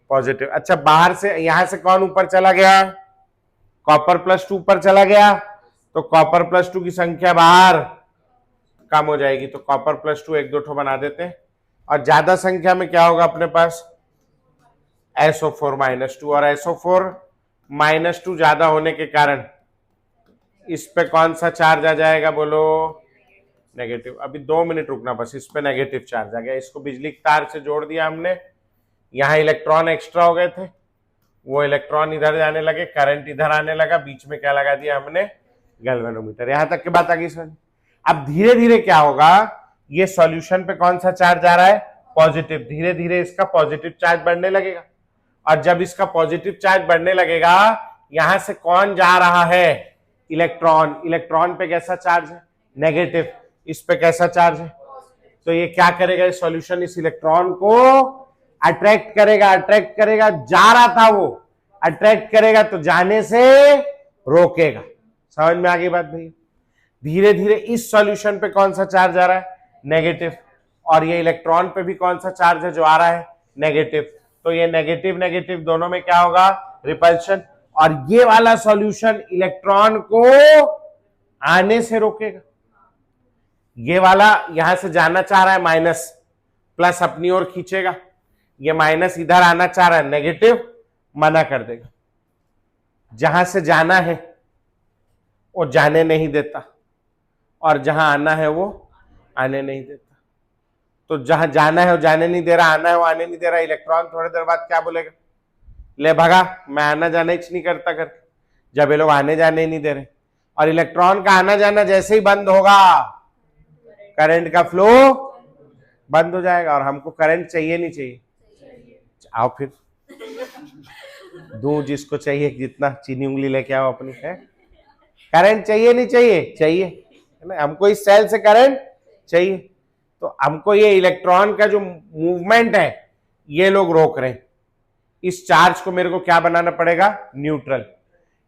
पॉजिटिव। अच्छा बाहर से यहां से कौन ऊपर चला गया, Copper+2 ऊपर चला गया, तो Copper+2 की संख्या बाहर कम हो जाएगी, तो Copper+2 एक दो ठो बना देते हैं, और ज्यादा संख्या में क्या होगा अपने पास, SO4-2, और SO4-2 ज्यादा होने के कारण इस पे कौन सा चार्ज आ जाएगा, बोलो नेगेटिव। अभी 2 मिनट रुकना बस, इस पे नेगेटिव चार्ज आ गया, इसको बिजली के तार से जोड़ दिया हमने, यहाँ इलेक्ट्रॉन एक्स्ट्रा हो गए थे, वो इलेक्ट्रॉन इधर जाने लगे, करंट इधर आने लगा, बीच में क्या लगा दिया हमने, गैल्वेनोमीटर। यहां तक की बात आ गई समझ। अब धीरे धीरे क्या होगा, ये सॉल्यूशन पे कौन सा चार्ज आ रहा है, पॉजिटिव, धीरे धीरे इसका पॉजिटिव चार्ज बढ़ने लगेगा। और जब इसका पॉजिटिव चार्ज बढ़ने लगेगा, यहां से कौन जा रहा है? इलेक्ट्रॉन। इलेक्ट्रॉन पे कैसा चार्ज है? नेगेटिव। इस पे कैसा चार्ज है? तो ये क्या करेगा? इस सॉल्यूशन इस इलेक्ट्रॉन को अट्रैक्ट करेगा। अट्रैक्ट करेगा, जा रहा था वो, अट्रैक्ट करेगा तो जाने से रोकेगा। समझ में आ गई बात भैया? धीरे धीरे इस सॉल्यूशन पे कौन सा चार्ज आ रहा है? नेगेटिव। और ये इलेक्ट्रॉन पे भी कौन सा चार्ज है जो आ रहा है? नेगेटिव। तो ये नेगेटिव नेगेटिव दोनों में क्या होगा? रिपल्शन। और ये वाला सॉल्यूशन इलेक्ट्रॉन को आने से रोकेगा। ये वाला यहां से जाना चाह रहा है माइनस, प्लस अपनी ओर खींचेगा। ये माइनस इधर आना चाह रहा है, नेगेटिव मना कर देगा। जहां से जाना है वो जाने नहीं देता, और जहां आना है वो आने नहीं देता। तो जहां जाना है वो जाने नहीं दे रहा, आना है वो आने नहीं दे रहा। इलेक्ट्रॉन थोड़ी देर बाद क्या बोलेगा? ले भगा, मैं आना जाना ही नहीं करता करके, जब ये लोग आने जाने ही नहीं दे रहे। और इलेक्ट्रॉन का आना जाना जैसे ही बंद होगा, करंट का फ्लो बंद हो जाएगा। और हमको करंट चाहिए नहीं चाहिए? आओ फिर दो जिसको चाहिए, जितना चीनी उंगली लेके आओ अपनी। है करंट चाहिए नहीं चाहिए? चाहिए, है ना? हमको इस सेल से करंट चाहिए। तो हमको ये इलेक्ट्रॉन का जो मूवमेंट है ये लोग रोक रहे हैं। इस चार्ज को मेरे को क्या बनाना पड़ेगा? न्यूट्रल।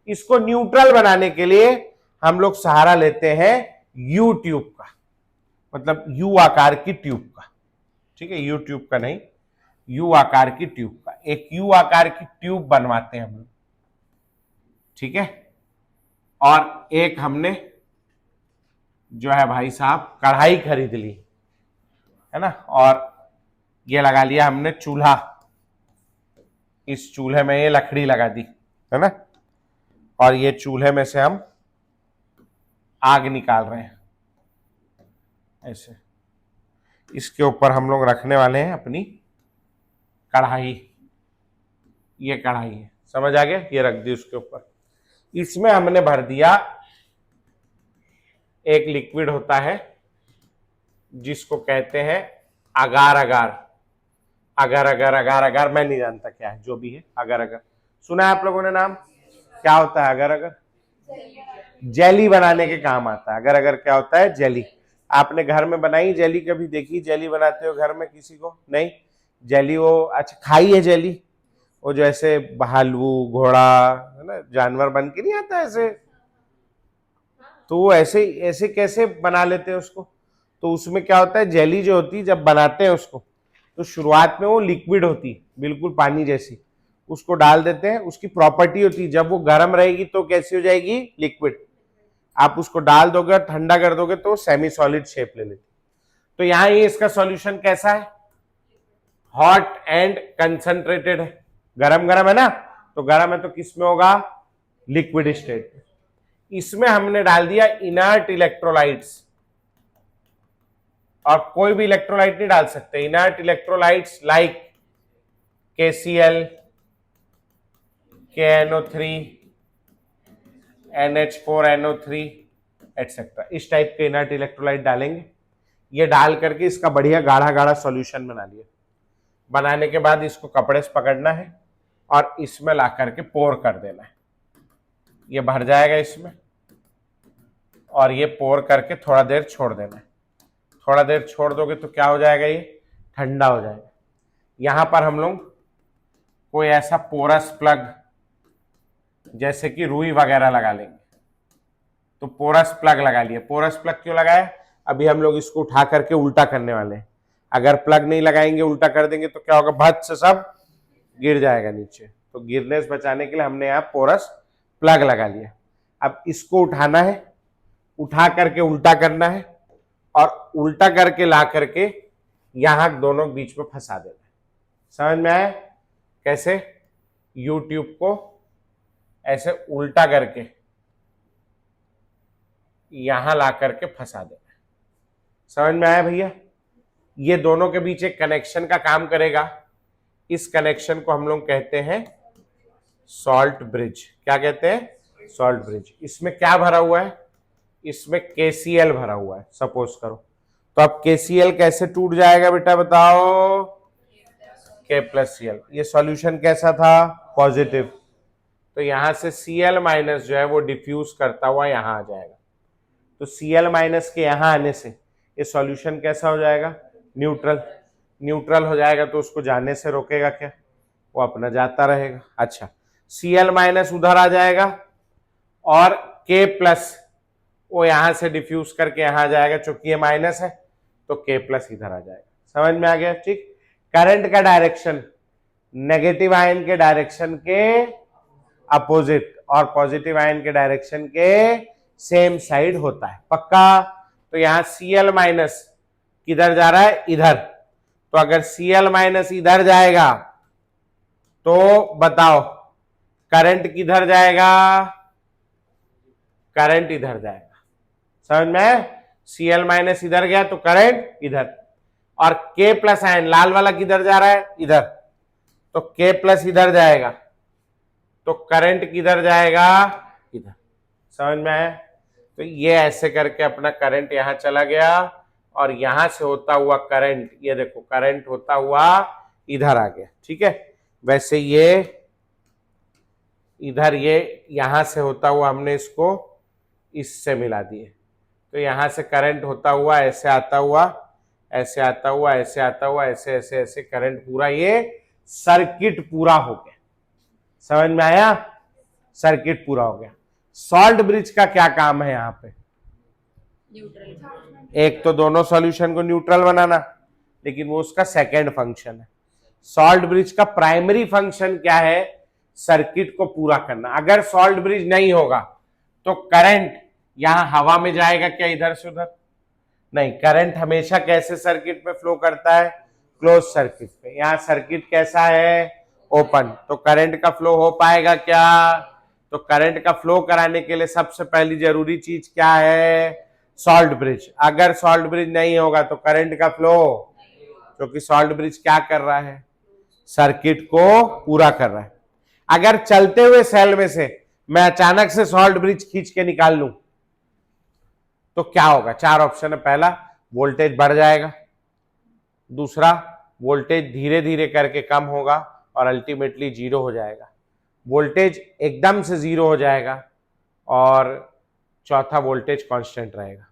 इसको न्यूट्रल बनाने के लिए हम लोग सहारा लेते हैं यू ट्यूब का, मतलब यू आकार की ट्यूब का। ठीक है, यू ट्यूब का नहीं, यू आकार की ट्यूब का। एक यू आकार की ट्यूब बनवाते हैं हम लोग। ठीक है, और एक हमने जो है भाई साहब कढ़ाई खरीद ली, है ना, और ये लगा लिया हमने चूल्हा। इस चूल्हे में ये लकड़ी लगा दी, है ना, और ये चूल्हे में से हम आग निकाल रहे हैं ऐसे। इसके ऊपर हम लोग रखने वाले हैं अपनी कढ़ाई। ये कढ़ाई है, समझ आ गया? ये रख दी उसके ऊपर। इसमें हमने भर दिया एक लिक्विड होता है जिसको कहते हैं अगार अगार। अगर अगर अगार अगार मैं नहीं जानता क्या है, जो भी है अगर अगर सुना है आप लोगों ने नाम? क्या होता है अगर अगर? जेली बनाने के काम आता है। अगर अगर क्या होता है? जेली। आपने घर में बनाई जेली? कभी देखी जेली बनाते हो घर में किसी को? नहीं। जेली वो अच्छा खाई है जेली? वो जो ऐसे भालू घोड़ा, है ना, जानवर बन के नहीं आता ऐसे, तो वो ऐसे ऐसे कैसे बना लेते हैं उसको? तो उसमें क्या होता है, जेली जो होती है जब बनाते हैं उसको, तो शुरुआत में वो लिक्विड होती है बिल्कुल पानी जैसी, उसको डाल देते हैं। उसकी प्रॉपर्टी होती है जब वो गर्म रहेगी तो कैसी हो जाएगी? लिक्विड। आप उसको डाल दोगे और ठंडा कर दोगे तो सेमी सॉलिड शेप ले लेती। तो यहां ये इसका सॉल्यूशन कैसा है? हॉट एंड कंसंट्रेटेड है। गरम गरम है ना, तो गरम है तो किस में होगा? लिक्विड स्टेट में। इसमें हमने डाल दिया इनर्ट इलेक्ट्रोलाइट्स, और कोई भी इलेक्ट्रोलाइट नहीं डाल सकते। Inert electrolytes like KCl, KNO3, NH4NO3 etcetera. इस टाइप के इनर्ट इलेक्ट्रोलाइट डालेंगे। ये डाल करके इसका बढ़िया गाढ़ा गाढ़ा सॉल्यूशन बना लिया। बनाने के बाद इसको कपड़े से पकड़ना है और इसमें ला करके पोर कर देना है। ये भर जाएगा इसमें, और ये पोर करके थोड़ा देर छोड़ देना है। थोड़ा देर छोड़ दोगे तो क्या हो जाएगा? ये ठंडा हो जाएगा। यहां पर हम लोग कोई ऐसा पोरस प्लग जैसे कि रुई वगैरह लगा लेंगे। तो पोरस प्लग लगा लिया। पोरस प्लग क्यों लगाया? अभी हम लोग इसको उठा करके उल्टा करने वाले हैं। अगर प्लग नहीं लगाएंगे, उल्टा कर देंगे तो क्या होगा? भट से सब गिर जाएगा नीचे। तो गिरने से बचाने के लिए हमने यहाँ पोरस प्लग लगा लिया। अब इसको उठाना है, उठा करके उल्टा करना है, और उल्टा करके ला करके यहां दोनों बीच में फंसा देना है। समझ में आया कैसे? यूट्यूब को ऐसे उल्टा करके यहां ला करके फंसा देना है। समझ में आया भैया? ये दोनों के बीच एक कनेक्शन का काम करेगा। इस कनेक्शन को हम लोग कहते हैं सॉल्ट ब्रिज। क्या कहते हैं? Salt bridge. इसमें क्या भरा हुआ है? इसमें KCl भरा हुआ है, सपोज करो। तो अब KCl कैसे टूट जाएगा बेटा बताओ? K+Cl। ये सॉल्यूशन कैसा था? पॉजिटिव। तो यहां से Cl माइनस जो है वो डिफ्यूज करता हुआ यहां आ जाएगा। तो Cl माइनस के यहां आने से ये सॉल्यूशन कैसा हो जाएगा? न्यूट्रल। न्यूट्रल हो जाएगा तो उसको जाने से रोकेगा क्या? वो अपना जाता रहेगा। अच्छा, Cl माइनस उधर आ जाएगा और K प्लस वो यहां से डिफ्यूज करके यहां आ जाएगा, चूंकि ये माइनस है तो K प्लस इधर आ जाएगा। समझ में आ गया? ठीक। करंट का डायरेक्शन नेगेटिव आयन के डायरेक्शन के अपोजिट और पॉजिटिव आयन के डायरेक्शन के सेम साइड होता है। पक्का? तो यहां Cl माइनस किधर जा रहा है? इधर। तो अगर Cl माइनस इधर जाएगा तो बताओ करंट किधर जाएगा? करंट इधर जाएगा। समझ में? Cl माइनस इधर गया तो करंट इधर, और K प्लस आयन लाल वाला किधर जा रहा है? इधर। तो K प्लस इधर जाएगा तो करंट किधर जाएगा? इधर। समझ में आया? तो ये ऐसे करके अपना करंट यहां चला गया और यहां से होता हुआ करंट, ये देखो करंट होता हुआ इधर आ गया। ठीक है, वैसे ये इधर ये यहां से होता हुआ हमने इसको इससे मिला दिए, तो यहां से करंट होता हुआ ऐसे आता हुआ, ऐसे आता हुआ, ऐसे आता हुआ, ऐसे ऐसे ऐसे करंट पूरा ये सर्किट पूरा हो गया। समझ में आया? सर्किट पूरा हो गया। सॉल्ट ब्रिज का क्या काम है यहां पे? न्यूट्रल। एक तो दोनों सॉल्यूशन को न्यूट्रल बनाना, लेकिन वो उसका सेकेंड फंक्शन है। सॉल्ट ब्रिज का प्राइमरी फंक्शन क्या है? सर्किट को पूरा करना। अगर सॉल्ट ब्रिज नहीं होगा तो करंट यहां हवा में जाएगा क्या इधर से उधर? नहीं, करंट हमेशा कैसे सर्किट में फ्लो करता है? क्लोज सर्किट पे। यहां सर्किट कैसा है? ओपन। तो करंट का फ्लो हो पाएगा क्या? तो करंट का फ्लो कराने के लिए सबसे पहली जरूरी चीज क्या है? Salt bridge. अगर सॉल्ट ब्रिज नहीं होगा तो करंट का फ्लो, क्योंकि सॉल्ट ब्रिज क्या कर रहा है? सर्किट को पूरा कर रहा है। अगर चलते हुए सेल में से मैं अचानक से सॉल्ट ब्रिज खींच के निकाल लूं तो क्या होगा? चार ऑप्शन है। पहला, वोल्टेज बढ़ जाएगा। दूसरा, वोल्टेज धीरे धीरे करके कम होगा और अल्टीमेटली जीरो हो जाएगा। वोल्टेज एकदम से जीरो हो जाएगा। और चौथा, वोल्टेज कांस्टेंट रहेगा।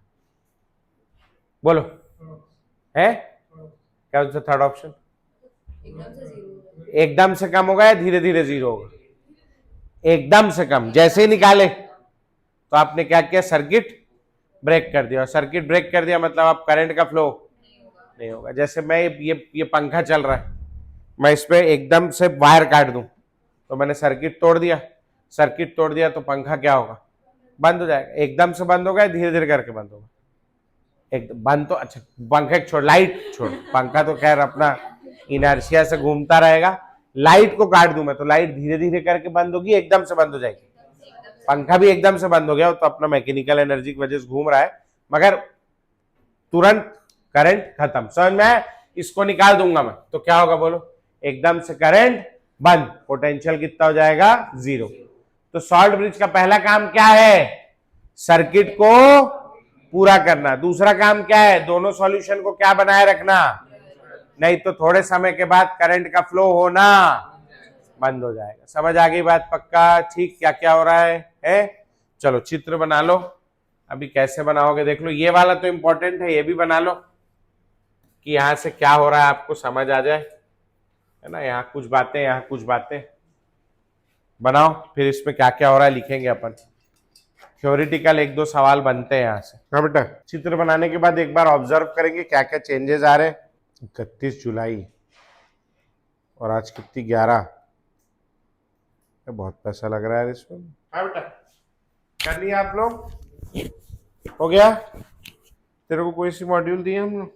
बोलो है क्या थर्ड ऑप्शन? एकदम से कम होगा या धीरे धीरे जीरो होगा? एकदम से कम। जैसे ही निकाले तो आपने क्या किया? सर्किट ब्रेक कर दिया। और सर्किट ब्रेक कर दिया मतलब आप करंट का फ्लो नहीं होगा। जैसे मैं ये पंखा चल रहा है, मैं इस पे एकदम से वायर काट दूं तो मैंने सर्किट तोड़ दिया। सर्किट तोड़ दिया तो पंखा क्या होगा? बंद हो जाएगा। एकदम से बंद होगा या धीरे धीरे करके बंद होगा? एक बंद तो अच्छा, पंखा छोड़, लाइट छोड़, पंखा तो खैर अपना इनर्शिया से घूमता रहेगा। लाइट को काट दूं मैं तो लाइट धीरे धीरे करके बंद होगी, एकदम से बंद हो जाएगी। पंखा भी एकदम से बंद हो गया तो अपना मैकेनिकल एनर्जी की वजह से घूम रहा है, मगर तुरंत करंट खत्म। समझ में आया? इसको निकाल दूंगा मैं तो क्या होगा बोलो? एकदम से करंट बंद, पोटेंशियल कितना हो जाएगा? जीरो। तो सॉल्ट ब्रिज का पहला काम क्या है? सर्किट को पूरा करना। दूसरा काम क्या है? दोनों सॉल्यूशन को क्या बनाए रखना? नहीं तो थोड़े समय के बाद करंट का फ्लो होना बंद हो जाएगा। समझ आ गई बात? पक्का? ठीक। क्या क्या हो रहा है? चलो चित्र बना लो। अभी कैसे बनाओगे देख लो। ये वाला तो इंपॉर्टेंट है, ये भी बना लो कि यहां से क्या हो रहा है आपको समझ आ जाए, है ना? यहाँ कुछ बातें, यहाँ कुछ बातें बनाओ, फिर इसमें क्या क्या हो रहा है लिखेंगे अपन। थ्योरेटिकल एक दो सवाल बनते हैं यहाँ से। हाँ बेटा, चित्र बनाने के बाद एक बार ऑब्जर्व करेंगे क्या क्या चेंजेस आ रहे हैं। 31 जुलाई और आज कितनी 11, बहुत पैसा लग रहा है इसमें। हाँ बेटा, कर लिया आप लोग? हो गया? तेरे को कोई सी मॉड्यूल दिए हम लोग?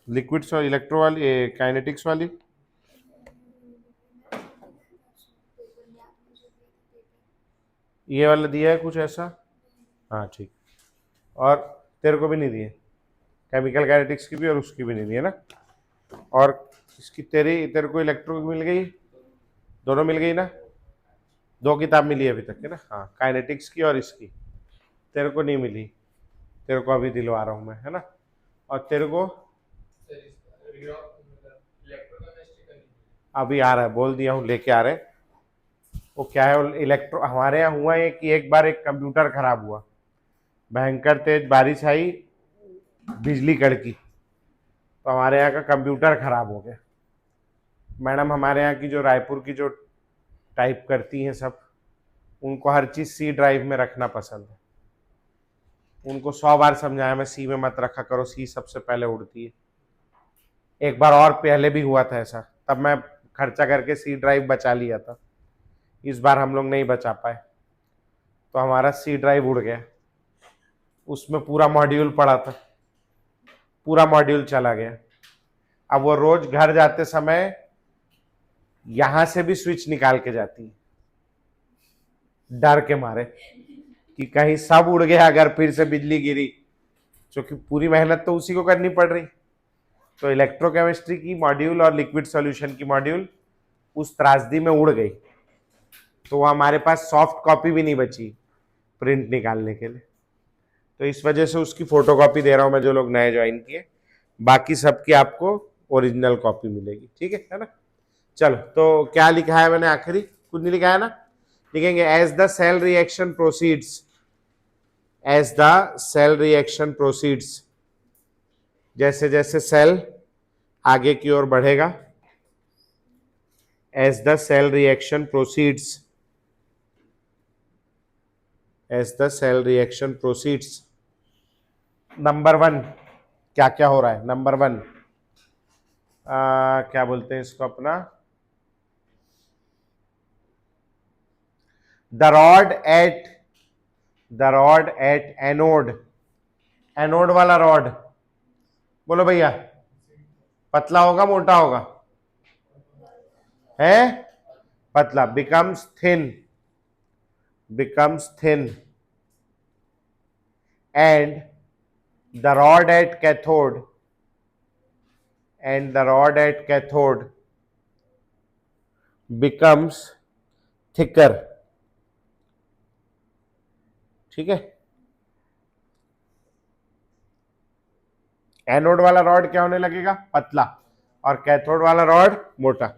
लिक्विड्स और इलेक्ट्रो वाली, काइनेटिक्स वाली? ये वाला दिया है कुछ ऐसा? हाँ ठीक। और तेरे को भी नहीं दिए? केमिकल काइनेटिक्स की भी और उसकी भी नहीं दी है ना? और इसकी तेरे को इलेक्ट्रो की मिल गई? दोनों मिल गई ना? दो किताब मिली है अभी तक, है ना? हाँ, काइनेटिक्स की और इसकी। तेरे को नहीं मिली। तेरे को अभी दिलवा रहा हूं मैं, है ना। और तेरे को अभी आ रहा है, बोल दिया हूँ लेके आ रहे हैं। वो क्या है, इलेक्ट्रो हमारे यहाँ हुआ है कि एक बार एक कंप्यूटर खराब हुआ, भयंकर तेज बारिश आई, बिजली कड़की, तो हमारे यहाँ का कंप्यूटर खराब हो गया। मैडम हमारे यहाँ की जो रायपुर की जो टाइप करती हैं सब, उनको हर चीज़ सी ड्राइव में रखना पसंद है। उनको 100 बार समझाया मैं, सी में मत रखा करो, सी सबसे पहले उड़ती है। एक बार और पहले भी हुआ था ऐसा, तब मैं खर्चा करके सी ड्राइव बचा लिया था। इस बार हम लोग नहीं बचा पाए, तो हमारा सी ड्राइव उड़ गया, उसमें पूरा मॉड्यूल पड़ा था, पूरा मॉड्यूल चला गया। अब वो रोज घर जाते समय यहां से भी स्विच निकाल के जाती है, डर के मारे कि कहीं सब उड़ गया अगर फिर से बिजली गिरी, क्योंकि पूरी मेहनत तो उसी को करनी पड़ रही। तो इलेक्ट्रोकेमिस्ट्री की मॉड्यूल और लिक्विड सॉल्यूशन की मॉड्यूल उस त्रासदी में उड़ गई, तो वो हमारे पास सॉफ्ट कॉपी भी नहीं बची प्रिंट निकालने के लिए। तो इस वजह से उसकी फोटोकॉपी दे रहा हूं मैं, जो लोग नए ज्वाइन किए, बाकी सबकी आपको ओरिजिनल कॉपी मिलेगी, ठीक है ना। चलो, तो क्या लिखा है मैंने, आखिरी कुछ नहीं लिखा है ना, लिखेंगे as the cell reaction proceeds, as the cell reaction proceeds, जैसे जैसे सेल आगे की ओर बढ़ेगा, as the cell reaction proceeds, as the cell reaction proceeds. Number 1 क्या क्या हो रहा है, नंबर 1 क्या बोलते हैं इसको अपना, the rod at anode, anode वाला रॉड, बोलो भैया, पतला होगा मोटा होगा, है पतला, becomes thin and the rod at cathode becomes thicker, ठीक है। एनोड वाला रॉड क्या होने लगेगा, पतला, और कैथोड वाला रॉड मोटा।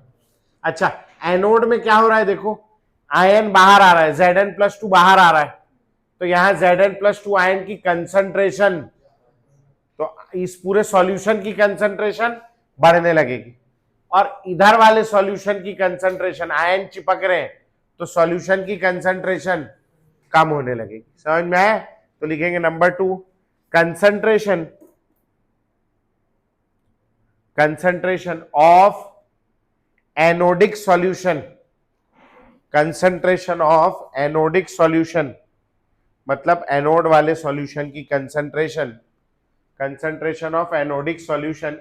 अच्छा, एनोड में क्या हो रहा है, देखो आयन बाहर आ रहा है, Zn+2 बाहर आ रहा है, तो यहां Zn+2 आयन की कंसंट्रेशन, तो इस पूरे सॉल्यूशन की कंसंट्रेशन बढ़ने लगेगी, और इधर वाले सॉल्यूशन की कंसंट्रेशन, आयन चिपक रहे हैं तो सॉल्यूशन की कंसंट्रेशन कम होने लगेगी। समझ में आया, तो लिखेंगे number 2, concentration of anodic solution, concentration of anodic solution मतलब एनोड वाले सॉल्यूशन की concentration of anodic solution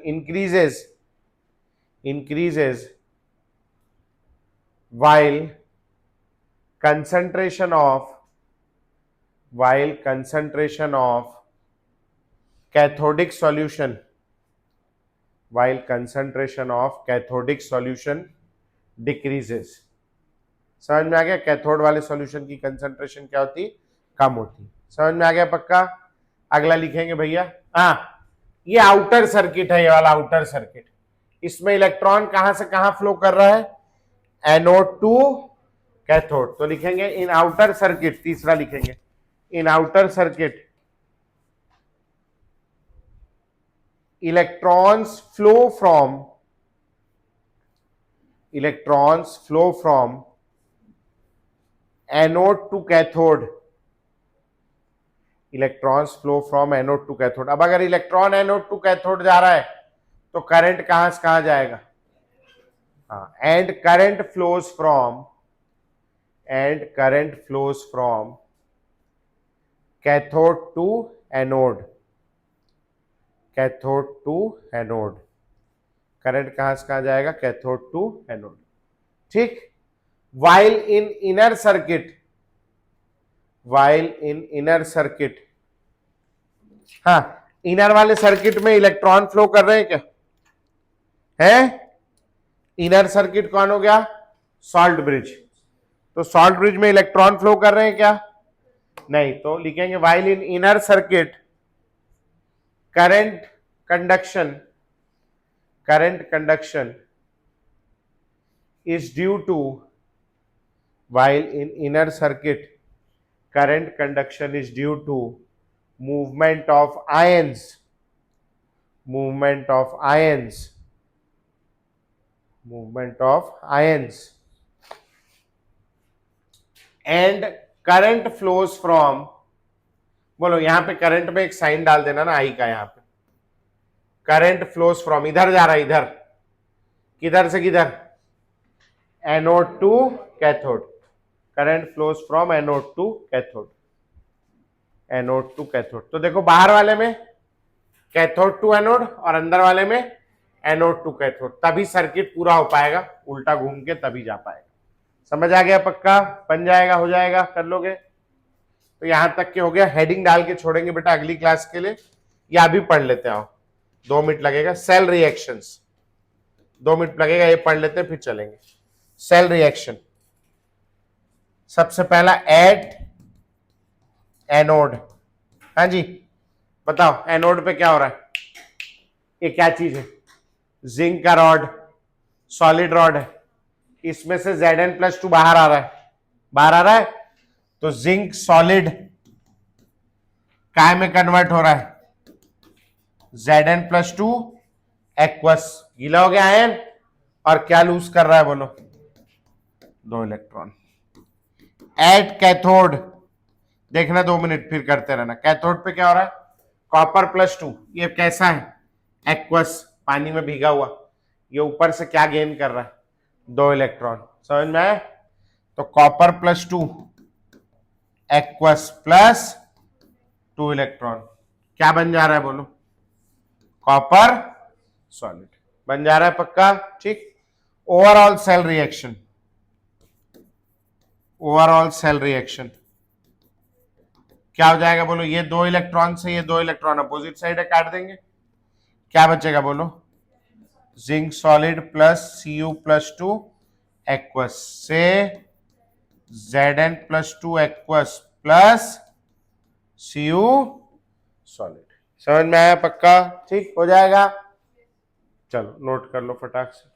increases while concentration of cathodic solution decreases। समझ में आ गया, कैथोड वाले सॉल्यूशन की कंसंट्रेशन क्या होती, कम होती। समझ में आ गया पक्का। अगला लिखेंगे भैया, हाँ ये आउटर सर्किट है, ये वाला आउटर सर्किट, इसमें इलेक्ट्रॉन कहां से कहां फ्लो कर रहा है, एनोड टू कैथोड, तो लिखेंगे इन आउटर सर्किट, तीसरा लिखेंगे in outer circuit electrons flow from anode to cathode, electrons flow from anode to cathode. अब अगर इलेक्ट्रॉन एनोड टू कैथोड जा रहा है तो करंट कहां से कहां जाएगा, हाँ, and current flows from cathode to anode, current कहां से कहां जाएगा, कैथोड टू एनोड, ठीक। while in inner circuit, हाँ इनर वाले सर्किट में इलेक्ट्रॉन फ्लो कर रहे हैं क्या, है इनर सर्किट कौन हो गया, सॉल्ट ब्रिज, तो सॉल्ट ब्रिज में इलेक्ट्रॉन फ्लो कर रहे हैं क्या, नहीं, तो लिखेंगे while in inner circuit current conduction is due to, while in inner circuit current conduction is due to movement of ions, movement of ions and current flows from, बोलो यहां पे करंट में एक साइन डाल देना ना आई का, यहां पे करंट फ्लोज फ्रॉम, इधर जा रहा है, इधर किधर से किधर, anode to cathode, current flows from anode to cathode, anode to cathode. तो देखो बाहर वाले में कैथोड टू एनोड और अंदर वाले में एनोड टू कैथोड, तभी सर्किट पूरा हो पाएगा, उल्टा घूम के तभी जा पाएगा। समझ आ गया? पक्का बन जाएगा, हो जाएगा, कर लोगे? तो यहां तक के हो गया, हेडिंग डाल के छोड़ेंगे बेटा अगली क्लास के लिए, या अभी पढ़ लेते हैं, 2 मिनट लगेगा। सेल रिएक्शंस 2 मिनट लगेगा, ये पढ़ लेते हैं फिर चलेंगे। सेल रिएक्शन, सबसे पहला एट एनोड, हाँ जी बताओ एनोड पे क्या हो रहा है, ये क्या चीज है, जिंक का रॉड, सॉलिड रॉड है, इसमें से Zn+2 बाहर आ रहा है, बाहर आ रहा है, तो जिंक सॉलिड काय में कन्वर्ट हो रहा है, Zn+2 एक्वस, गीला हो गया आयन, और क्या लूज कर रहा है बोलो, 2 इलेक्ट्रॉन। एट कैथोड, देखना 2 मिनट फिर करते रहना। कैथोड पे क्या हो रहा है, कॉपर+2, ये कैसा है, एक्वस, पानी में भीगा हुआ, ये ऊपर से क्या गेन कर रहा है, 2 इलेक्ट्रॉन। समझ में आया? तो कॉपर+2 एक्वस प्लस 2 इलेक्ट्रॉन, क्या बन जा रहा है बोलो, कॉपर सॉलिड बन जा रहा है। पक्का? ठीक। Overall cell reaction, overall cell reaction क्या हो जाएगा बोलो, ये 2 इलेक्ट्रॉन से ये 2 इलेक्ट्रॉन अपोजिट साइड है, काट देंगे, क्या बचेगा बोलो, zinc solid plus Cu+2 aqueous से Zn+2 aqueous plus Cu solid. समझ में आया? पक्का? ठीक, हो जाएगा। चलो नोट कर लो फटाक से।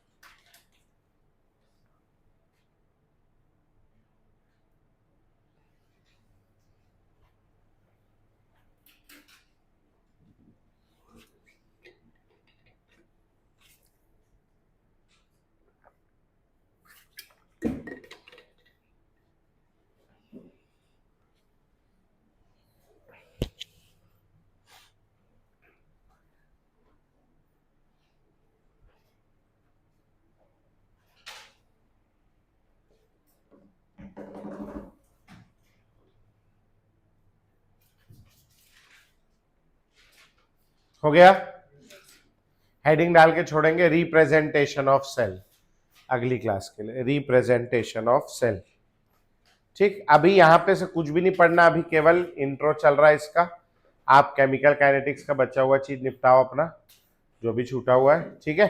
हो गया? हेडिंग डाल के छोड़ेंगे, रिप्रेजेंटेशन ऑफ सेल, अगली क्लास के लिए रिप्रेजेंटेशन ऑफ सेल। ठीक, अभी यहां पे से कुछ भी नहीं पढ़ना, अभी केवल इंट्रो चल रहा है इसका। आप केमिकल काइनेटिक्स का बचा हुआ चीज निपटाओ अपना, जो भी छूटा हुआ है। ठीक है,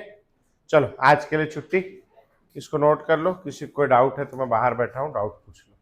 चलो आज के लिए छुट्टी, इसको नोट कर लो। किसी को कोई डाउट है तो मैं बाहर बैठा हूँ, डाउट पूछ लो।